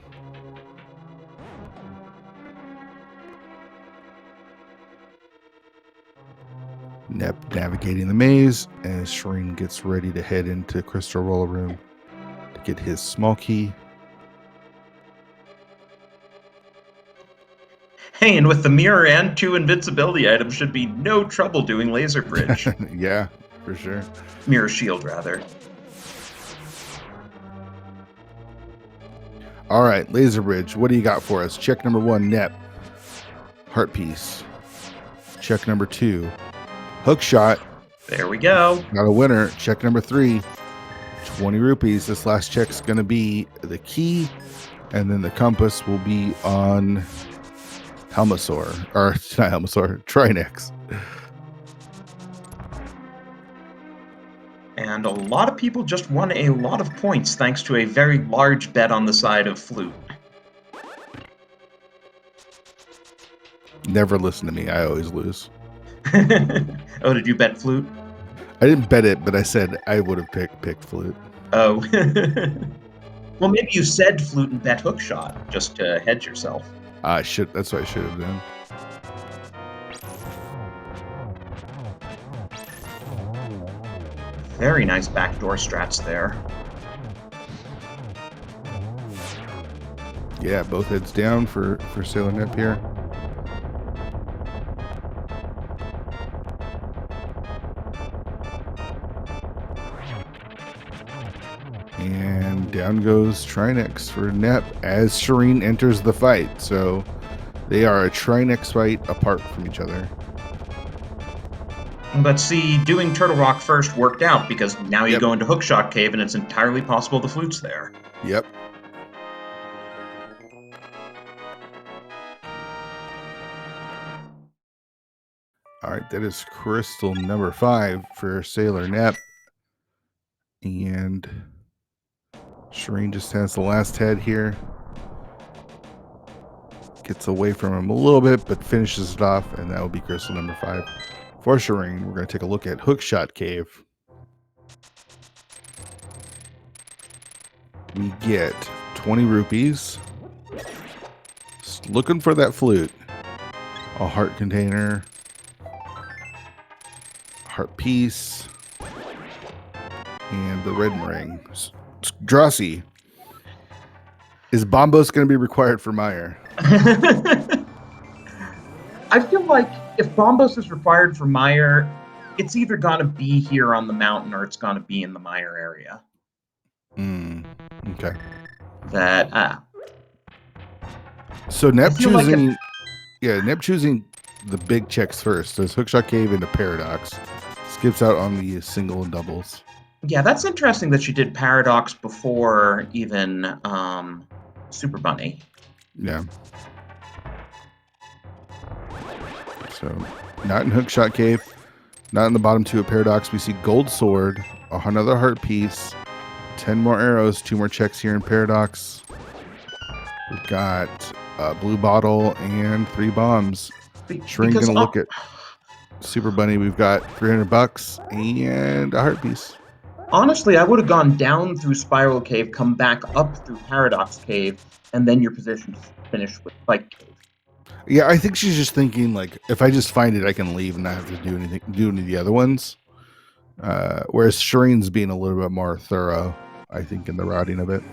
Speaker 1: Nep navigating the maze as Shireen gets ready to head into Crystal Roller Room to get his small key.
Speaker 2: Hey, and with the mirror and 2 invincibility items, should be no trouble doing laser bridge.
Speaker 1: Yeah, for sure.
Speaker 2: Mirror shield, rather.
Speaker 1: All right, laser bridge. What do you got for us? Check number 1, Nep. Heart piece. Check number 2, Hookshot.
Speaker 2: There we go.
Speaker 1: Got a winner. Check number 3, 20 rupees. This last check's going to be the key, and then the compass will be on Helmasaur, or not Helmasaur, Trinex.
Speaker 2: And a lot of people just won a lot of points thanks to a very large bet on the side of Flute.
Speaker 1: Never listen to me. I always lose.
Speaker 2: Oh, did you bet Flute?
Speaker 1: I didn't bet it, but I said I would have picked Flute.
Speaker 2: Oh. Well, maybe you said Flute and bet Hookshot, just to hedge yourself.
Speaker 1: That's what I should have done.
Speaker 2: Very nice backdoor strats there.
Speaker 1: Yeah, both heads down for Sailor Nep here. And down goes Trinex for Nep as Shireen enters the fight. So they are a Trinex fight apart from each other.
Speaker 2: But see, doing Turtle Rock first worked out, because now you
Speaker 1: Yep.
Speaker 2: go into Hookshot Cave and it's entirely possible the Flute's there.
Speaker 1: Yep. All right, that is crystal number 5 for Sailor Nep. And Shireen just has the last head here. Gets away from him a little bit, but finishes it off, and that will be crystal number 5. For Shireen, we're going to take a look at Hookshot Cave. We get 20 rupees. Just looking for that flute. A heart container. Heart piece. And the red ring. Drosy. Is Bombos going to be required for Meyer?
Speaker 2: I feel like if Bombos is required for Meyer, it's either going to be here on the mountain or it's going to be in the Meyer area.
Speaker 1: Okay. So Nep choosing, Nep choosing the big checks first. Does Hookshot Cave into Paradox. Skips out on the single and doubles.
Speaker 2: Yeah, that's interesting that she did Paradox before even Super Bunny.
Speaker 1: Yeah. So not in Hookshot Cave, not in the bottom 2 of Paradox. We see Gold Sword, another heart piece, 10 more arrows, 2 more checks here in Paradox. We've got a blue bottle and 3 bombs. Shireen gonna look at Super Bunny. We've got $300 and a heart piece.
Speaker 2: Honestly, I would have gone down through Spiral Cave, come back up through Paradox Cave, and then you're positioned to finish with Spike Cave.
Speaker 1: Yeah, I think she's just thinking, like, if I just find it, I can leave and not have to do any of the other ones. Whereas Shireen's being a little bit more thorough, I think, in the routing of it.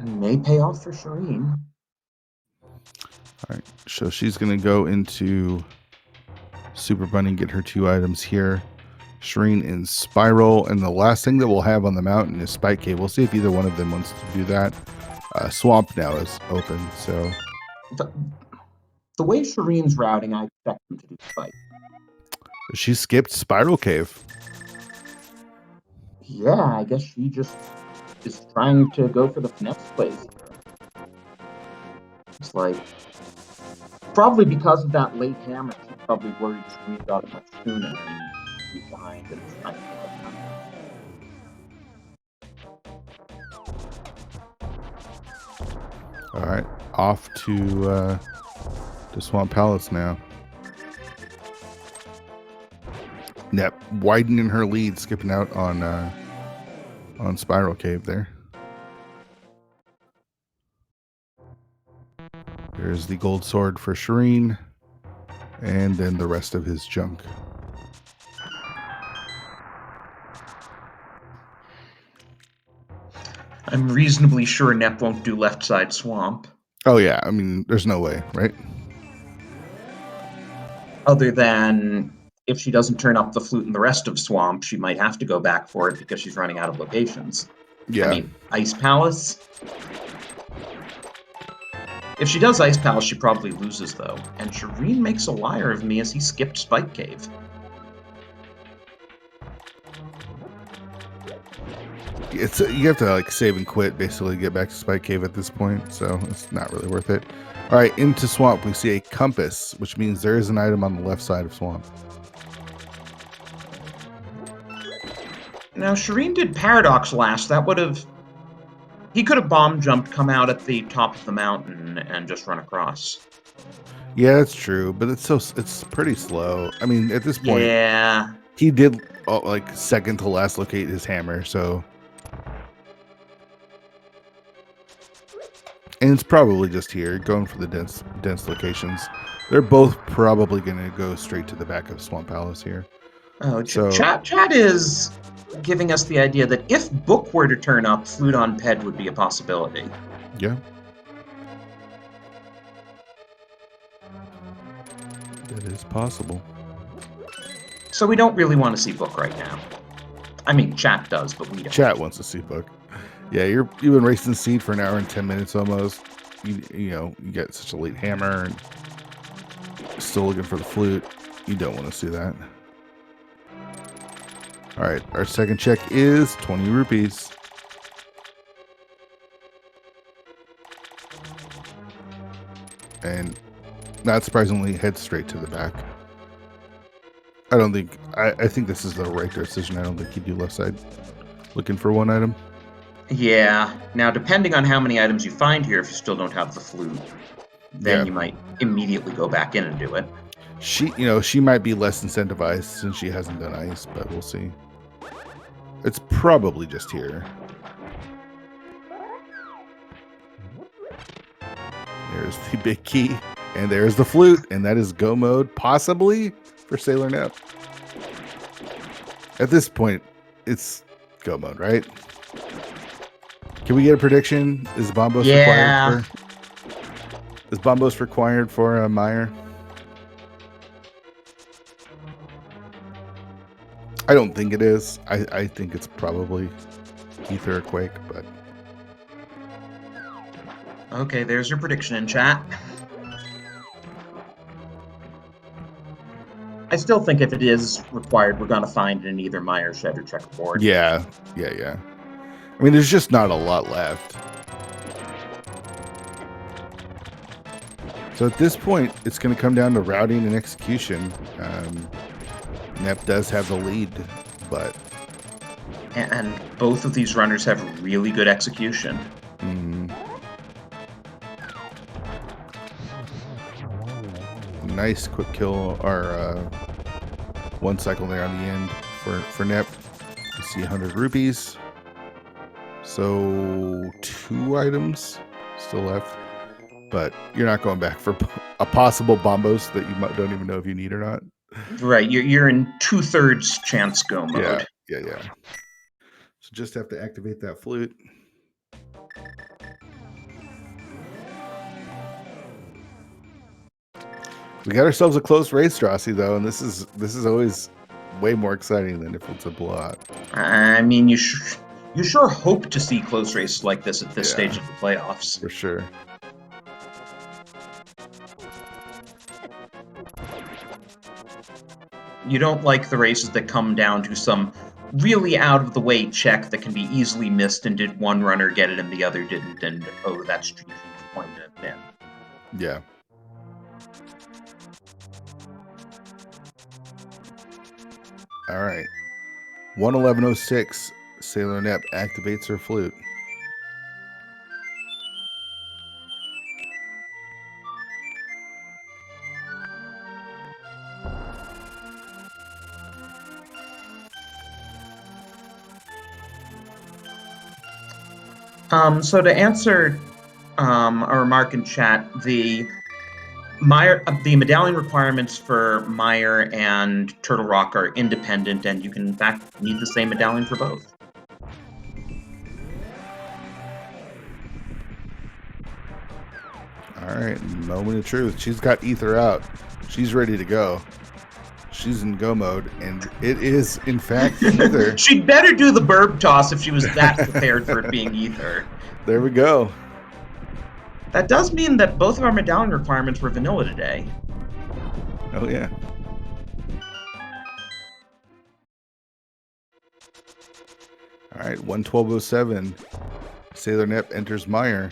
Speaker 2: May pay off for Shireen.
Speaker 1: All right, so she's going to go into Super Bunny and get her 2 items here. Shireen in Spiral, and the last thing that we'll have on the mountain is Spike Cave. We'll see if either one of them wants to do that. Swamp now is open, so
Speaker 2: the way Shireen's routing, I expect them to do Spike.
Speaker 1: She skipped Spiral Cave.
Speaker 2: Yeah, I guess she just is trying to go for the finesse plays. It's like, probably because of that late hammer, she's probably worried Shireen got it much sooner and she's behind and it's trying to pick up time.
Speaker 1: All right, off to Swamp Palace now. Nep widening her lead, skipping out on Spiral Cave there. There's the gold sword for Shireen, and then the rest of his junk.
Speaker 2: I'm reasonably sure Nep won't do left side swamp.
Speaker 1: Oh yeah, I mean, there's no way, right?
Speaker 2: Other than if she doesn't turn up the flute in the rest of swamp, she might have to go back for it because she's running out of locations.
Speaker 1: Yeah.
Speaker 2: I mean, Ice Palace. If she does Ice Palace, she probably loses, though. And Shireen makes a liar of me as he skipped Spike Cave.
Speaker 1: You have to like save and quit basically to get back to Spike Cave at this point, so it's not really worth it. All right, into Swamp, we see a compass, which means there is an item on the left side of Swamp.
Speaker 2: Now, Shireen did Paradox last. That would have... He could have bomb jumped, come out at the top of the mountain, and just run across.
Speaker 1: Yeah, that's true, but it's pretty slow. I mean, at this point,
Speaker 2: Yeah.
Speaker 1: he did like second to last locate his hammer, so. And it's probably just here, going for the dense locations. They're both probably going to go straight to the back of Swamp Palace here.
Speaker 2: Oh,
Speaker 1: So-
Speaker 2: Chat is giving us the idea that if Book were to turn up, Flute on Ped would be a possibility.
Speaker 1: Yeah. That is possible.
Speaker 2: So we don't really want to see Book right now. I mean, Chat does, but we don't.
Speaker 1: Chat wants to see Book. Yeah, you've been racing seed for an hour and 10 minutes almost. You know, you get such a late hammer and still looking for the flute. You don't want to see that. All right, our second check is 20 rupees. And not surprisingly, head straight to the back. I think this is the right decision. I don't think you do left side looking for one item.
Speaker 2: Yeah. Now, depending on how many items you find here, if you still don't have the flute, then
Speaker 1: Yeah.
Speaker 2: you might immediately go back in and do it.
Speaker 1: She might be less incentivized since she hasn't done ice, but we'll see. It's probably just here. There's the big key, and there's the flute, and that is go mode, possibly for Sailor Nep. At this point, it's go mode, right? Can we get a prediction? Is Bombos required for Meyer? I don't think it is. I think it's probably Ether or Quake, but
Speaker 2: Okay, there's your prediction in chat. I still think if it is required, we're going to find it in either Meyer, Shed, or Checkerboard.
Speaker 1: yeah. I mean, there's just not a lot left. So at this point, it's going to come down to routing and execution. Nep does have the lead, but
Speaker 2: And both of these runners have really good execution.
Speaker 1: Nice quick kill, or one cycle there on the end for Nep. You see 100 rupees. So 2 items still left, but you're not going back for a possible Bombos that you don't even know if you need or not.
Speaker 2: Right, you're in 2/3 chance go mode.
Speaker 1: Yeah. So just have to activate that flute. We got ourselves a close race, Drosy, though, and this is always way more exciting than if it's a blowout.
Speaker 2: I mean, you sure hope to see close races like this at this stage of the playoffs.
Speaker 1: For sure.
Speaker 2: You don't like the races that come down to some really out-of-the-way check that can be easily missed, and did one runner get it and the other didn't, and oh, that's hugely disappointed then.
Speaker 1: Yeah. All right. 111.06. Sailor Nep activates her flute.
Speaker 2: So to answer a remark in chat, the medallion requirements for Mire and Turtle Rock are independent, and you can in fact need the same medallion for both.
Speaker 1: All right, moment of truth. She's got Ether out. She's ready to go. She's in go mode, and it is, in fact, Ether.
Speaker 2: She'd better do the burb toss if she was that prepared for it being Ether.
Speaker 1: There we go.
Speaker 2: That does mean that both of our medallion requirements were vanilla today.
Speaker 1: Oh, yeah. All right, 112.07. Sailor Nep enters Mire.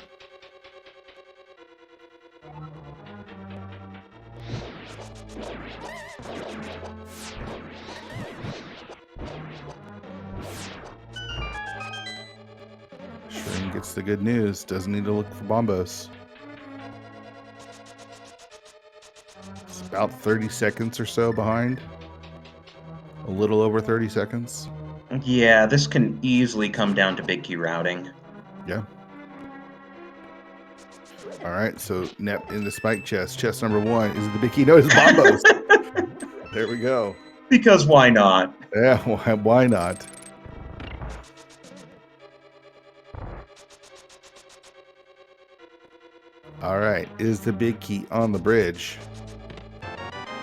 Speaker 1: Shireen gets the good news. Doesn't need to look for Bombos. It's about 30 seconds or so behind. A little over 30 seconds.
Speaker 2: Yeah, this can easily come down to big key routing.
Speaker 1: Yeah. All right, so Nep in the spike chest. Chest number 1. Is it the big key? No, it's Bombos. There we go.
Speaker 2: Because why not?
Speaker 1: Yeah, why not? All right, is the big key on the bridge?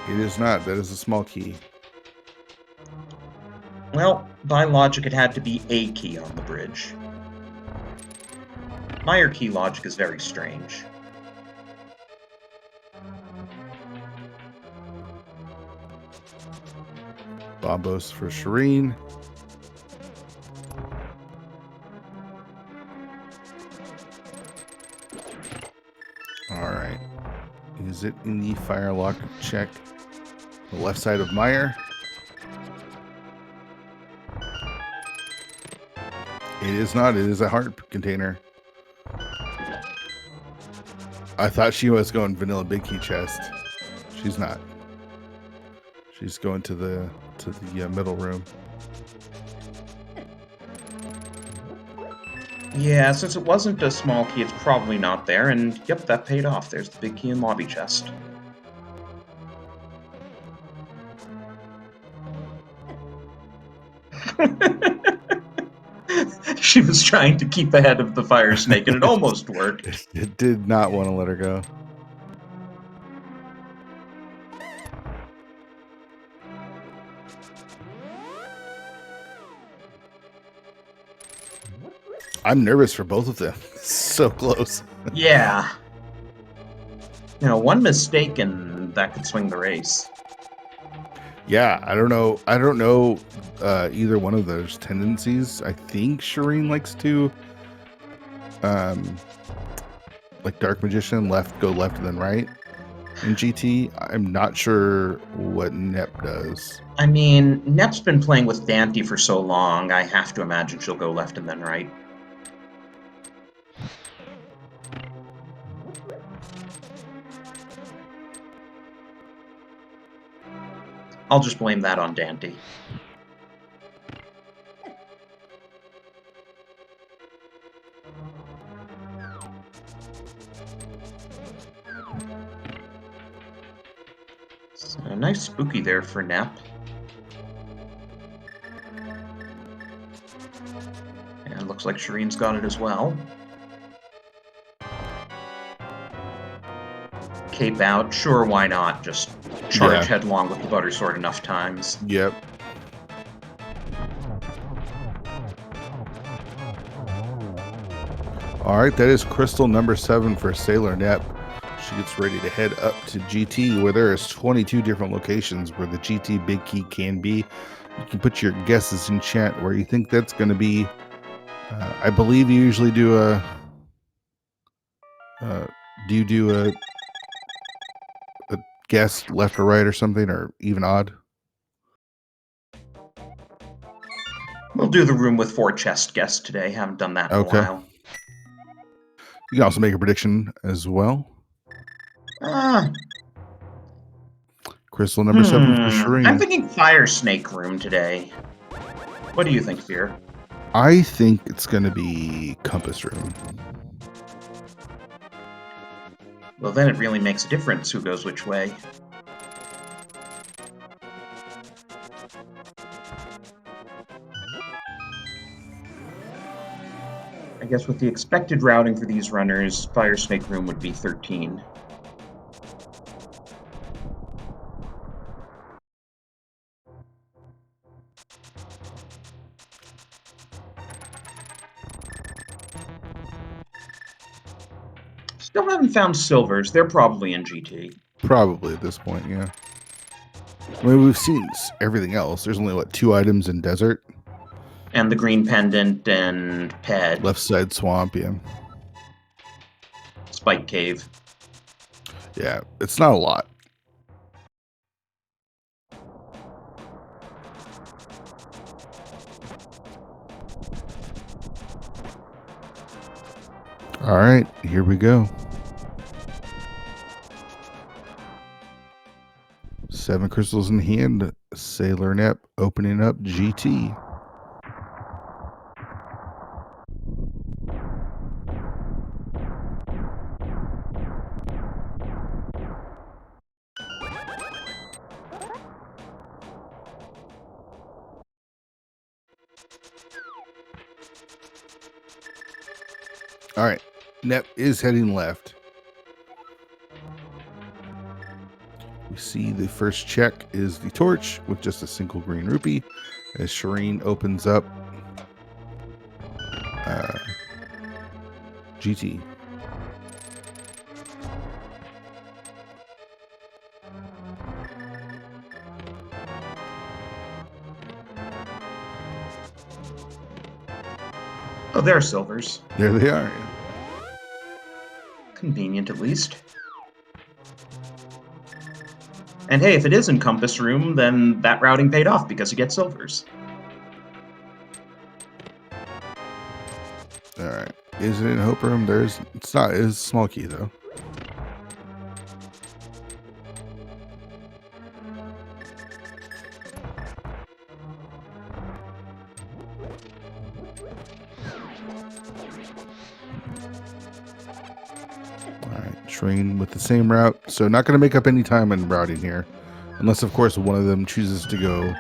Speaker 1: It is not. That is a small key.
Speaker 2: Well, by logic, it had to be a key on the bridge. Mire key logic is very strange.
Speaker 1: Bombos for Shireen. All right. Is it in the firelock check? The left side of Mire. It is not. It is a heart container. I thought she was going vanilla big key chest. She's not. She's going to the middle room.
Speaker 2: Yeah, since it wasn't a small key, it's probably not there, and yep, that paid off. There's the big key in lobby chest. She was trying to keep ahead of the fire snake, and it almost worked.
Speaker 1: It did not want to let her go. I'm nervous for both of them. So close.
Speaker 2: Yeah. You know, one mistake and that could swing the race.
Speaker 1: Yeah, I don't know. Either one of those tendencies. I think Shireen likes to, like Dark Magician, go left and then right in GT. I'm not sure what Nep does.
Speaker 2: I mean, Nep's been playing with Dante for so long, I have to imagine she'll go left and then right. I'll just blame that on Dante. So, nice spooky there for Nep. And looks like Shireen's got it as well. Cape out, sure, why not? Just charge headlong with the butter sword enough times.
Speaker 1: Yep. All right, that is crystal number 7 for Sailor Nep. She gets ready to head up to GT, where there is 22 different locations where the GT big key can be. You can put your guesses in chat where you think that's going to be. I believe you usually do a. Do you do a guess left or right or something, or even odd?
Speaker 2: We'll do the room with 4 chest guests today. Haven't done that in a while.
Speaker 1: You can also make a prediction as well. Crystal number 7 for Shireen.
Speaker 2: I'm thinking fire snake room today. What do you think, Fear?
Speaker 1: I think it's going to be Compass Room.
Speaker 2: Well, then it really makes a difference who goes which way. I guess with the expected routing for these runners, Fire Snake Room would be 13. Still haven't found silvers. They're probably in GT.
Speaker 1: Probably at this point, yeah. I mean, we've seen everything else. There's only, what, 2 items in Desert?
Speaker 2: And the Green Pendant and Ped.
Speaker 1: Left side swamp, yeah.
Speaker 2: Spike Cave.
Speaker 1: Yeah, it's not a lot. All right, here we go. 7 crystals in hand. Sailor Nep opening up GT. All right, Nep is heading left. We see the first check is the torch with just a single green rupee as Shireen opens up GT.
Speaker 2: Oh, there are silvers.
Speaker 1: There they are.
Speaker 2: Convenient, at least. And hey, if it is in Compass Room, then that routing paid off because you get silvers.
Speaker 1: All right. Is it in Hope Room? It's not. It's a small key, though. Train with the same route, so not going to make up any time in routing here, unless of course one of them chooses to go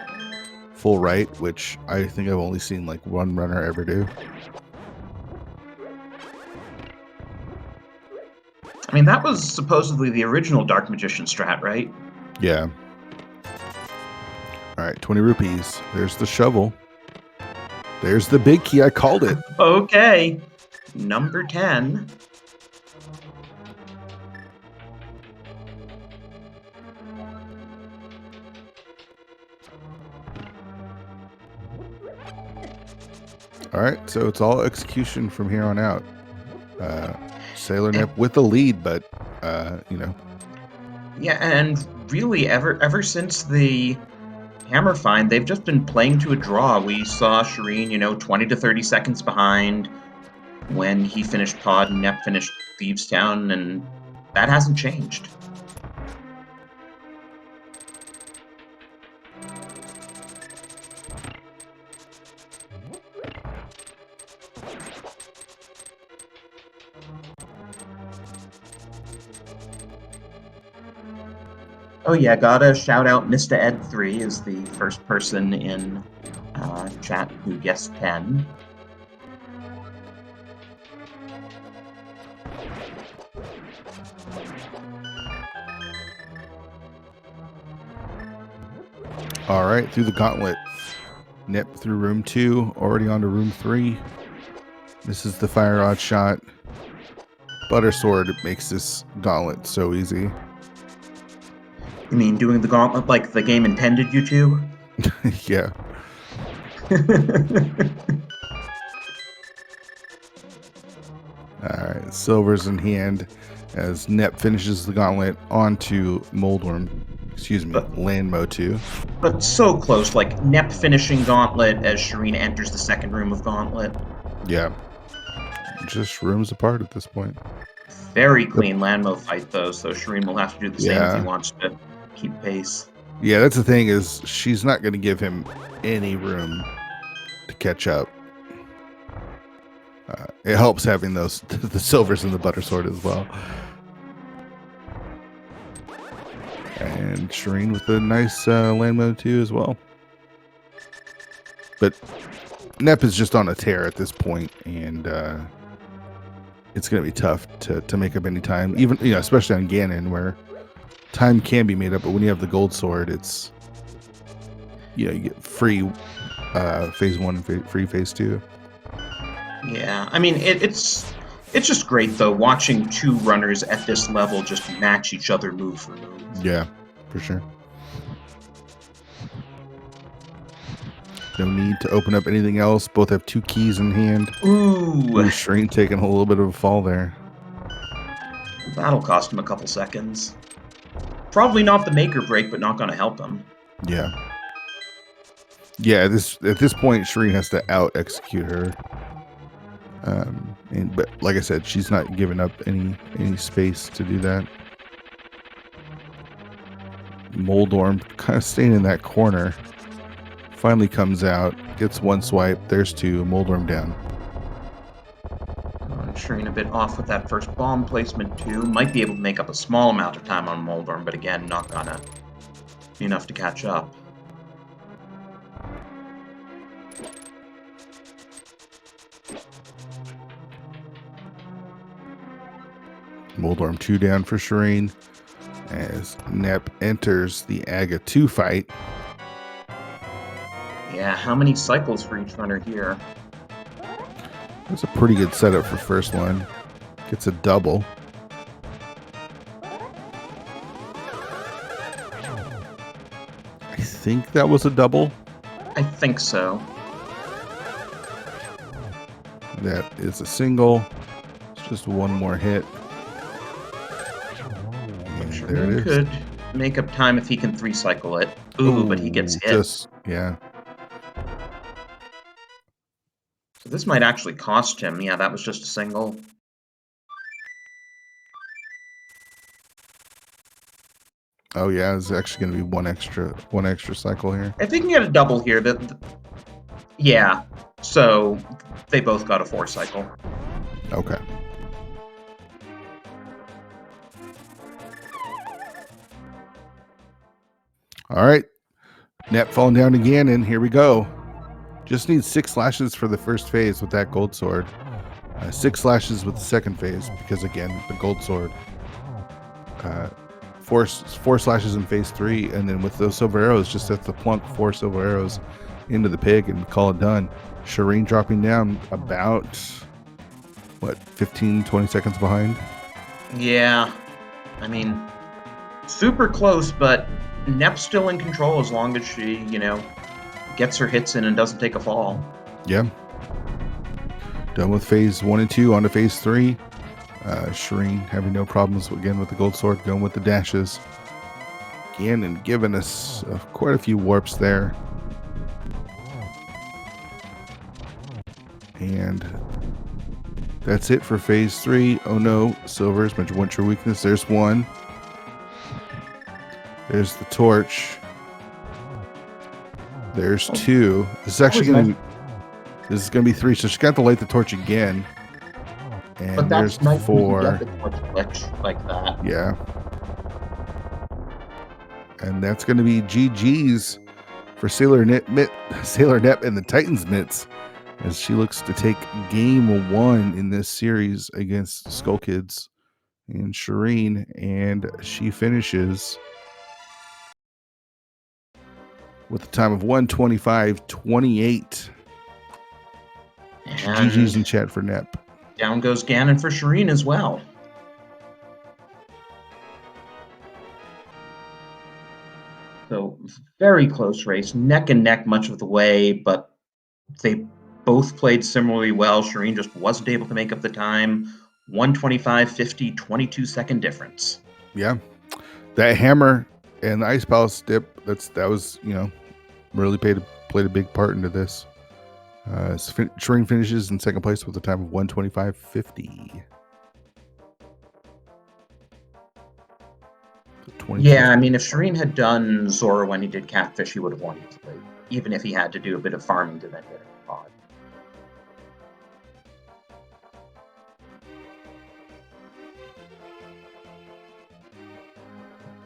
Speaker 1: full right, which I think I've only seen like one runner ever do.
Speaker 2: I mean, that was supposedly the original Dark Magician strat, right?
Speaker 1: Yeah. All right, 20 rupees. There's the shovel. There's the big key. I called it.
Speaker 2: Okay. Number 10.
Speaker 1: All right, so it's all execution from here on out. Sailor Nip with the lead, but you know.
Speaker 2: Yeah, and really, ever since the hammer find, they've just been playing to a draw. We saw Shireen, 20 to 30 seconds behind when he finished Pod and Nep finished Thieves Town, and that hasn't changed. Oh yeah, gotta shout out Mr. Ed3 is the first person in chat who guessed 10.
Speaker 1: All right, through the gauntlet. Nip through room 2, already on to room 3. This is the fire rod shot. Butter sword makes this gauntlet so easy.
Speaker 2: You mean doing the gauntlet like the game intended you to?
Speaker 1: Yeah. Alright, silver's in hand as Nep finishes the gauntlet onto Moldworm. Excuse me, Landmo 2.
Speaker 2: But so close, like Nep finishing Gauntlet as Shireen enters the second room of Gauntlet.
Speaker 1: Yeah. Just rooms apart at this point.
Speaker 2: Very clean Landmo fight though, so Shireen will have to do the same if he wants to keep pace.
Speaker 1: Yeah, that's the thing is she's not going to give him any room to catch up. It helps having those the silvers and the butter sword as well. And Shireen with a nice land mode too as well. But Nep is just on a tear at this point, and it's going to be tough to make up any time, even especially on Ganon, where time can be made up. But when you have the gold sword, it's you get free phase 1 and free phase 2.
Speaker 2: Yeah, I mean it's just great though watching two runners at this level just match each other move for move.
Speaker 1: Yeah, for sure. No need to open up anything else. Both have 2 keys in hand.
Speaker 2: Ooh,
Speaker 1: Shireen taking a little bit of a fall there.
Speaker 2: that'll cost him a couple seconds. Probably not the make or break, but not going to help him.
Speaker 1: Yeah. Yeah, at this point, Shireen has to out execute her. But like I said, she's not giving up any space to do that. Moldorm kind of staying in that corner. Finally comes out, gets 1 swipe. There's 2. Moldorm down.
Speaker 2: Shireen a bit off with that first bomb placement too. Might be able to make up a small amount of time on Moldorm, but again, not gonna be enough to catch up.
Speaker 1: Moldorm 2 down for Shireen as Nep enters the Aga 2 fight.
Speaker 2: Yeah, how many cycles for each runner here?
Speaker 1: That's a pretty good setup for first one. Gets a double. I think that was a double.
Speaker 2: I think so.
Speaker 1: That is a single. It's just 1 more hit. And there it is.
Speaker 2: Could make up time if he can 3-cycle it. Ooh, but he gets hit.
Speaker 1: Yeah.
Speaker 2: So this might actually cost him. Yeah, that was just a single.
Speaker 1: Oh yeah, it's actually going to be one extra cycle here.
Speaker 2: If he can get a double here, yeah. So they both got a 4-cycle.
Speaker 1: Okay. All right. Nep falling down again, and here we go. Just need 6 slashes for the first phase with that gold sword. 6 slashes with the second phase, because again, the gold sword. 4 slashes in phase 3, and then with those silver arrows, just have to plunk 4 silver arrows into the pig and call it done. Shireen dropping down about, 15-20 seconds behind?
Speaker 2: Yeah. I mean, super close, but Nep's still in control as long as she, gets her hits in and doesn't take a fall.
Speaker 1: Yeah. Done with phase 1 and 2, on to phase 3. Shireen having no problems again with the gold sword, going with the dashes. Again, and giving us quite a few warps there. And that's it for phase 3. Oh no, silvers, my one true weakness. There's 1. There's the torch. There's 2. This is actually going to be 3. So she's got to light the torch again. And
Speaker 2: but that's
Speaker 1: there's 4.
Speaker 2: Like that.
Speaker 1: Yeah. And that's going to be GG's for Sailor Nep and the Titans Mitts, as she looks to take game 1 in this series against Skull Kids and Shireen, and she finishes with a time of 1:25.28. GG's in chat for Nep.
Speaker 2: Down goes Ganon for Shireen as well. So, very close race, neck and neck much of the way, but they both played similarly well. Shireen just wasn't able to make up the time. 1:25.50, 22-second difference.
Speaker 1: Yeah. That hammer and the Ice Palace dip, that was, really played a big part into this. Shireen finishes in second place with a time of 1:25.50.
Speaker 2: Yeah, I mean, if Shireen had done Zora when he did Catfish, he would have won easily, even if he had to do a bit of farming to then get a pod.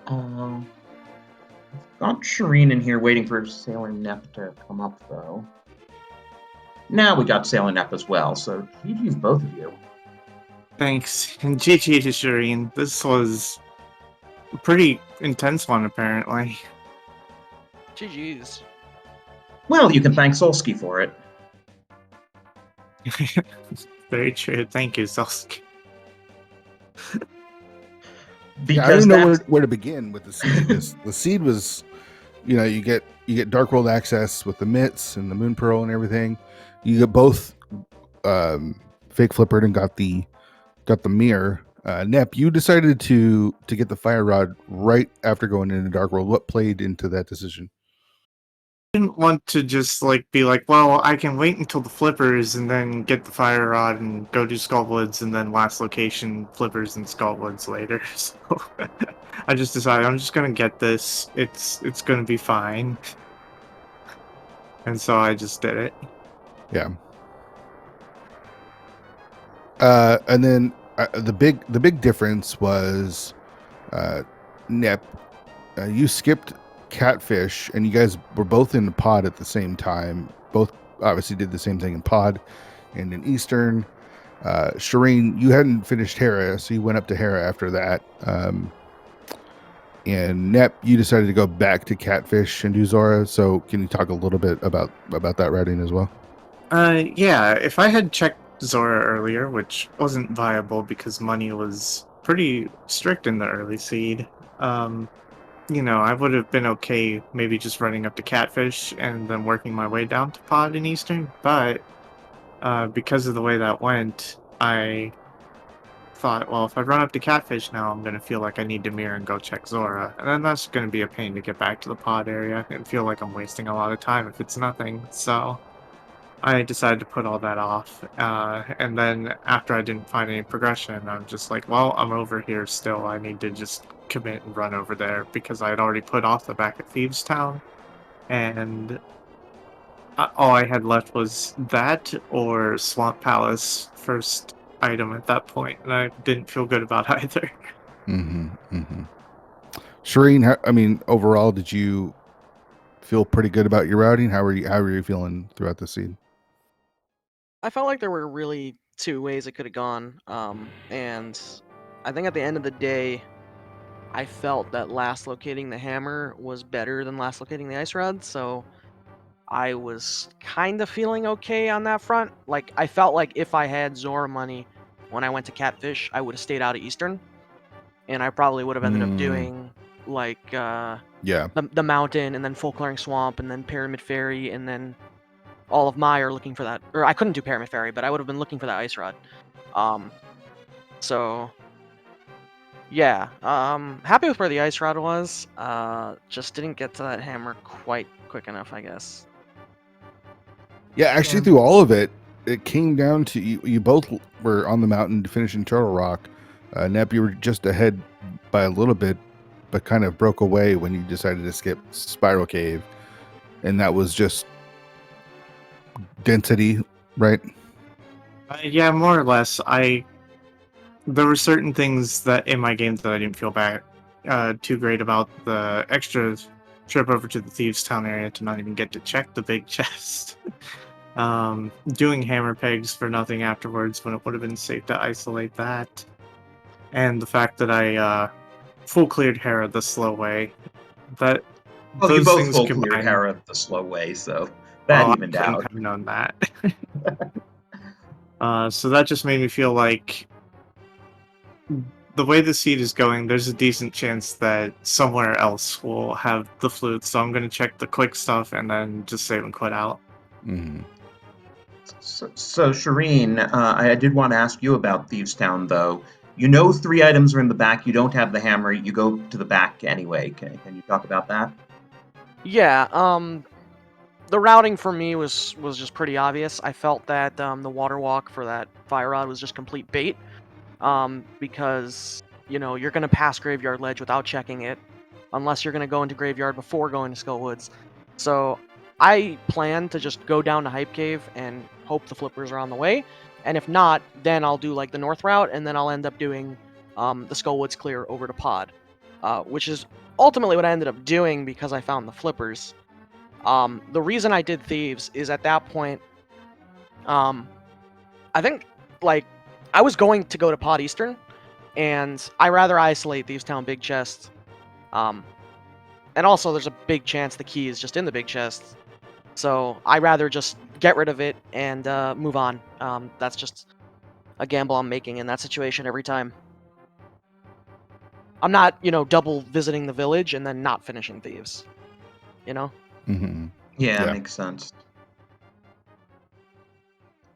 Speaker 2: Got Shireen in here waiting for Sailor Nep to come up, though. Now we got Sailor Nep as well, so GG's both of you.
Speaker 4: Thanks. And GG to Shireen. This was a pretty intense one, apparently.
Speaker 5: GG's.
Speaker 2: Well, you can thank Solsky for it.
Speaker 4: Very true. Thank you, Zelsk.
Speaker 1: Yeah, I don't know where to begin with the seed. The seed was, you get Dark World access with the mitts and the Moon Pearl and everything. You get both fake flippered and got the mirror. Nep, you decided to get the fire rod right after going into Dark World. What played into that decision?
Speaker 4: I didn't want to just be like, well, I can wait until the flippers and then get the fire rod and go do Skullwoods and then last location flippers and Skullwoods later. So I just decided I'm just gonna get this. It's gonna be fine. And so I just did it.
Speaker 1: Yeah. And then the big difference was Nep. You skipped Catfish, and you guys were both in the pod at the same time. Both obviously did the same thing in pod and in Eastern. Shireen, you hadn't finished Hera, so you went up to Hera after that. And Nep, you decided to go back to Catfish and do Zora. So can you talk a little bit about that routing as well?
Speaker 4: Yeah, if I had checked Zora earlier, which wasn't viable because money was pretty strict in the early seed, I would have been okay maybe just running up to Catfish and then working my way down to Pod in Eastern, but because of the way that went, I thought, well, if I run up to Catfish now, I'm going to feel like I need to mirror and go check Zora, and then that's going to be a pain to get back to the Pod area and feel like I'm wasting a lot of time if it's nothing, so I decided to put all that off, and then after I didn't find any progression, I'm just like, well, I'm over here still, I need to just commit and run over there, because I had already put off the back at Thieves Town, and all I had left was that or Swamp Palace first item at that point, and I didn't feel good about either.
Speaker 1: Shireen, overall, did you feel pretty good about your routing? How were you feeling throughout the seed?
Speaker 5: I felt like there were really two ways it could have gone, and I think at the end of the day, I felt that last locating the hammer was better than last locating the ice rod, so I was kind of feeling okay on that front. Like, I felt like if I had Zora money when I went to Catfish, I would have stayed out of Eastern, and I probably would have ended up doing, the mountain, and then Full Clearing Swamp, and then Pyramid Ferry, and then all of Meyer looking for that. Or I couldn't do Pyramid Ferry, but I would have been looking for that ice rod. So yeah, happy with where the ice rod was. Just didn't get to that hammer quite quick enough, I guess.
Speaker 1: Yeah, actually, through all of it, it came down to you both were on the mountain finishing Turtle Rock. Nep, you were just ahead by a little bit, but kind of broke away when you decided to skip Spiral Cave. And that was just density, right?
Speaker 4: Yeah, more or less. There were certain things that in my games that I didn't feel too great about. The extra trip over to the Thieves Town area to not even get to check the big chest. Doing hammer pegs for nothing afterwards when it would have been safe to isolate that. And the fact that I full cleared Hera the slow way.
Speaker 2: You both full cleared Hera the slow way, so that evened out.
Speaker 4: I couldn't have known that. So that just made me feel like the way the seed is going, there's a decent chance that somewhere else will have the flute, so I'm going to check the quick stuff and then just save and quit out.
Speaker 1: Mm-hmm.
Speaker 2: So Shireen, I did want to ask you about Thieves Town, though. You know 3 items are in the back, you don't have the hammer, you go to the back anyway. Can you talk about that?
Speaker 5: Yeah, the routing for me was just pretty obvious. I felt that the water walk for that fire rod was just complete bait. Because, you're going to pass Graveyard Ledge without checking it, unless you're going to go into Graveyard before going to Skullwoods. So I plan to just go down to Hype Cave and hope the flippers are on the way, and if not, then I'll do the north route, and then I'll end up doing the Skullwoods clear over to Pod. which is ultimately what I ended up doing because I found the flippers. The reason I did Thieves is at that point, I think, like, I was going to go to Pod Eastern, and I rather isolate Thieves Town Big Chest. And also, there's a big chance the key is just in the big chest. So I rather just get rid of it and move on. That's just a gamble I'm making in that situation every time. I'm not, double visiting the village and then not finishing Thieves.
Speaker 1: Mm-hmm.
Speaker 2: Yeah,
Speaker 1: Yeah.
Speaker 2: makes sense.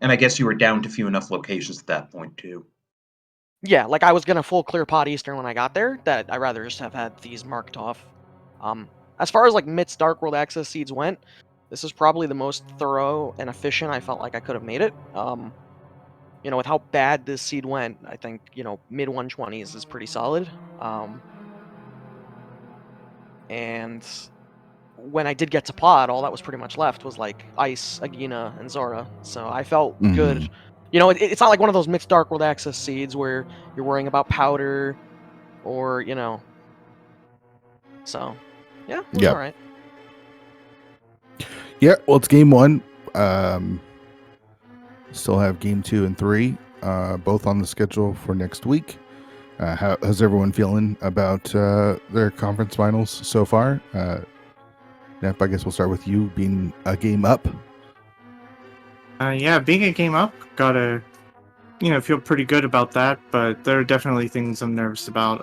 Speaker 2: And I guess you were down to few enough locations at that point too.
Speaker 5: Yeah, like I was gonna full clear Pod Eastern when I got there. That I'd rather just have had these marked off. As far as like Mit's Dark World access seeds went, this is probably the most thorough and efficient I felt like I could have made it. With how bad this seed went, I think mid 120s is pretty solid. And when I did get to Pod, all that was pretty much left was like Ice, Aguina, and Zora. So I felt good.
Speaker 1: Mhm.
Speaker 5: It's not like one of those mixed Dark World access seeds where you're worrying about powder or, So, yeah, it was
Speaker 1: Yep.
Speaker 5: alright.
Speaker 1: Yeah, well, it's game 1. Still have game 2 and 3, both on the schedule for next week. How's everyone feeling about their conference finals so far? Nep, I guess we'll start with you being a game up.
Speaker 4: Yeah, being a game up, gotta, feel pretty good about that, but there are definitely things I'm nervous about.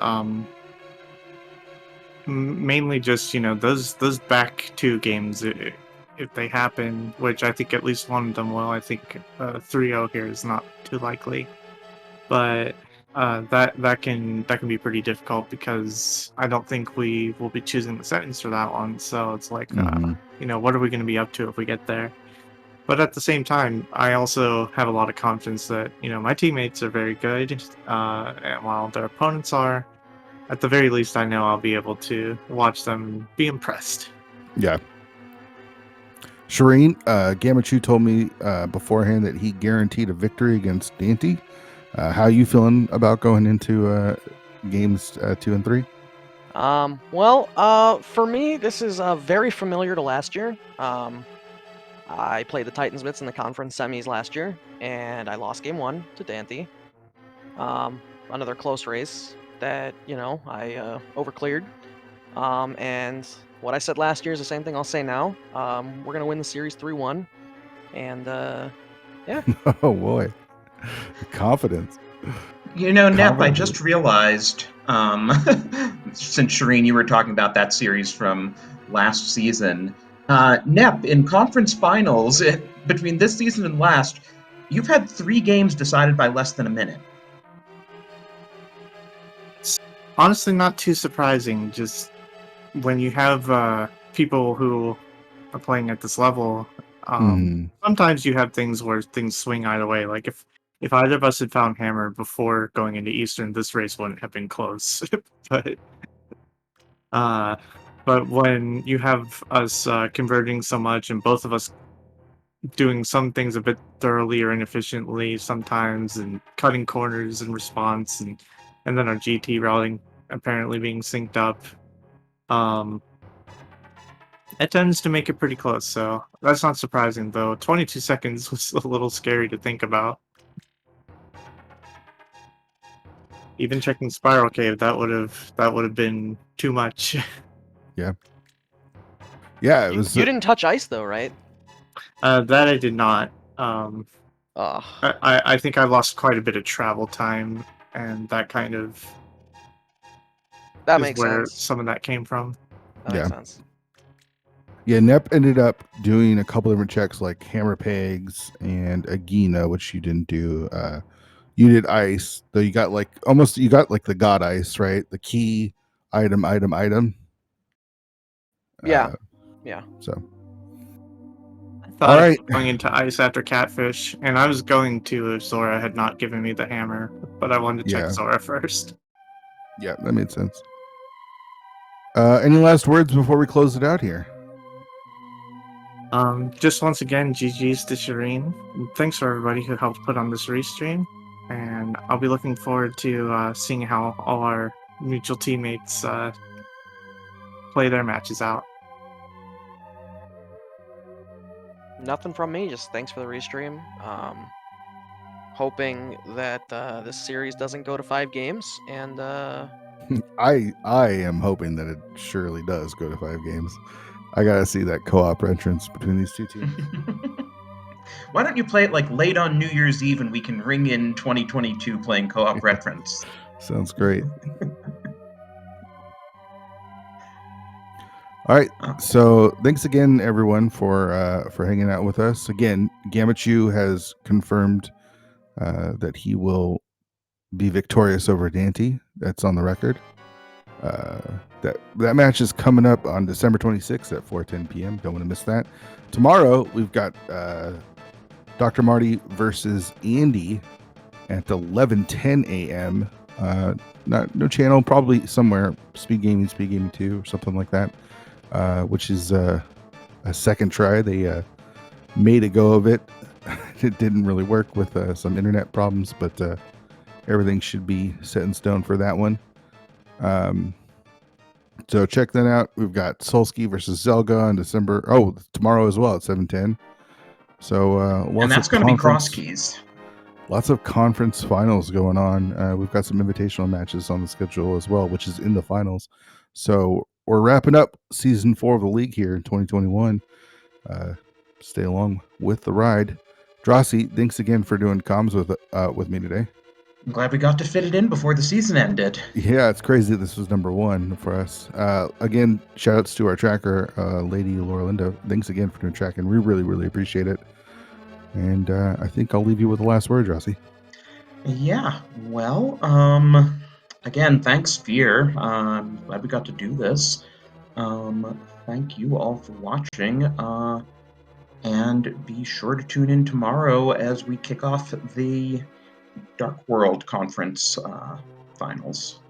Speaker 4: Mainly just, those back 2 games, if they happen, which I think at least one of them will. I think 3-0 here is not too likely. But that can be pretty difficult because I don't think we will be choosing the settings for that one. So it's like,
Speaker 1: Mhm.
Speaker 4: what are we going to be up to if we get there? But at the same time, I also have a lot of confidence that my teammates are very good, and while their opponents are, at the very least, I know I'll be able to watch them and be impressed.
Speaker 1: Yeah. Shireen, Gamachu told me beforehand that he guaranteed a victory against Dante. How are you feeling about going into games 2 and 3?
Speaker 5: For me, this is very familiar to last year. I played the Titans Bits in the conference semis last year, and I lost game 1 to Dante. Another close race that, I overcleared. And what I said last year is the same thing I'll say now. We're going to win the series 3-1. And, yeah.
Speaker 1: Oh, boy. Confidence.
Speaker 2: Nep, I
Speaker 1: Confidence.
Speaker 2: just realized, since Shireen, you were talking about that series from last season, Nep, in conference finals, between this season and last, you've had 3 games decided by less than a minute.
Speaker 4: Honestly, not too surprising. Just when you have people who are playing at this level, sometimes you have things where things swing either way. Like if either of us had found Hammer before going into Eastern, this race wouldn't have been close. but but when you have us converging so much and both of us doing some things a bit thoroughly or inefficiently sometimes, and cutting corners in response, and then our GT routing apparently being synced up, it tends to make it pretty close, so that's not surprising, though. 22 seconds was a little scary to think about. Even checking Spiral Cave, that would have been too much.
Speaker 1: Yeah. Yeah, it
Speaker 5: You
Speaker 1: was.
Speaker 5: didn't touch ice, though, right?
Speaker 4: That I did not.
Speaker 5: Ugh.
Speaker 4: I think I lost quite a bit of travel time, and that kind of
Speaker 5: That
Speaker 4: is
Speaker 5: makes
Speaker 4: where
Speaker 5: sense.
Speaker 4: some of that came from.
Speaker 5: That makes sense.
Speaker 1: Yeah, Nep ended up doing a couple different checks like hammer pegs and Aguina, which you didn't do. You did ice, though you got like the god ice, right? The key item.
Speaker 5: Yeah. Yeah.
Speaker 1: So
Speaker 4: I thought
Speaker 1: all
Speaker 4: I
Speaker 1: right.
Speaker 4: was going into ice after Catfish, and I was going to if Zora had not given me the hammer, but I wanted to check
Speaker 1: Yeah.
Speaker 4: Zora first.
Speaker 1: Yeah, that made sense. Any last words before we close it out here?
Speaker 4: Just once again, GG's to Shireen. And thanks for everybody who helped put on this restream. And I'll be looking forward to seeing how all our mutual teammates play their matches out.
Speaker 5: Nothing from me. Just thanks for the restream. Hoping that this series doesn't go to 5 games, and
Speaker 1: I am hoping that it surely does go to 5 games. I gotta see that co-op entrance between these two teams.
Speaker 2: Why don't you play it like late on New Year's Eve and we can ring in 2022 playing co-op reference?
Speaker 1: Sounds great. All right, so thanks again, everyone, for hanging out with us. Again, Gamachu has confirmed that he will be victorious over Dante. That's on the record. That match is coming up on December 26th at 4:10 p.m. Don't want to miss that. Tomorrow we've got Dr. Marty versus Andy at 11:10 a.m. No channel, probably somewhere SpeedGaming 2 or something like that. Which is a second try. They made a go of it. It didn't really work with some internet problems, but everything should be set in stone for that one. So check that out. We've got Solski versus Zelga on December. Oh, tomorrow as well at 7:10. So
Speaker 2: And that's going to be cross keys.
Speaker 1: Lots of conference finals going on. We've got some invitational matches on the schedule as well, which is in the finals. So we're wrapping up season 4 of the league here in 2021. Stay along with the ride. Drossi, thanks again for doing comms with me today.
Speaker 2: I'm glad we got to fit it in before the season ended.
Speaker 1: Yeah, it's crazy this was number 1 for us. Again, shout outs to our tracker, Lady Laura Linda. Thanks again for doing tracking. We really, really appreciate it. And I think I'll leave you with the last word, Drossi.
Speaker 2: Yeah, well, again, thanks, Fear. Glad we got to do this. Thank you all for watching. And be sure to tune in tomorrow as we kick off the Dark World Conference finals.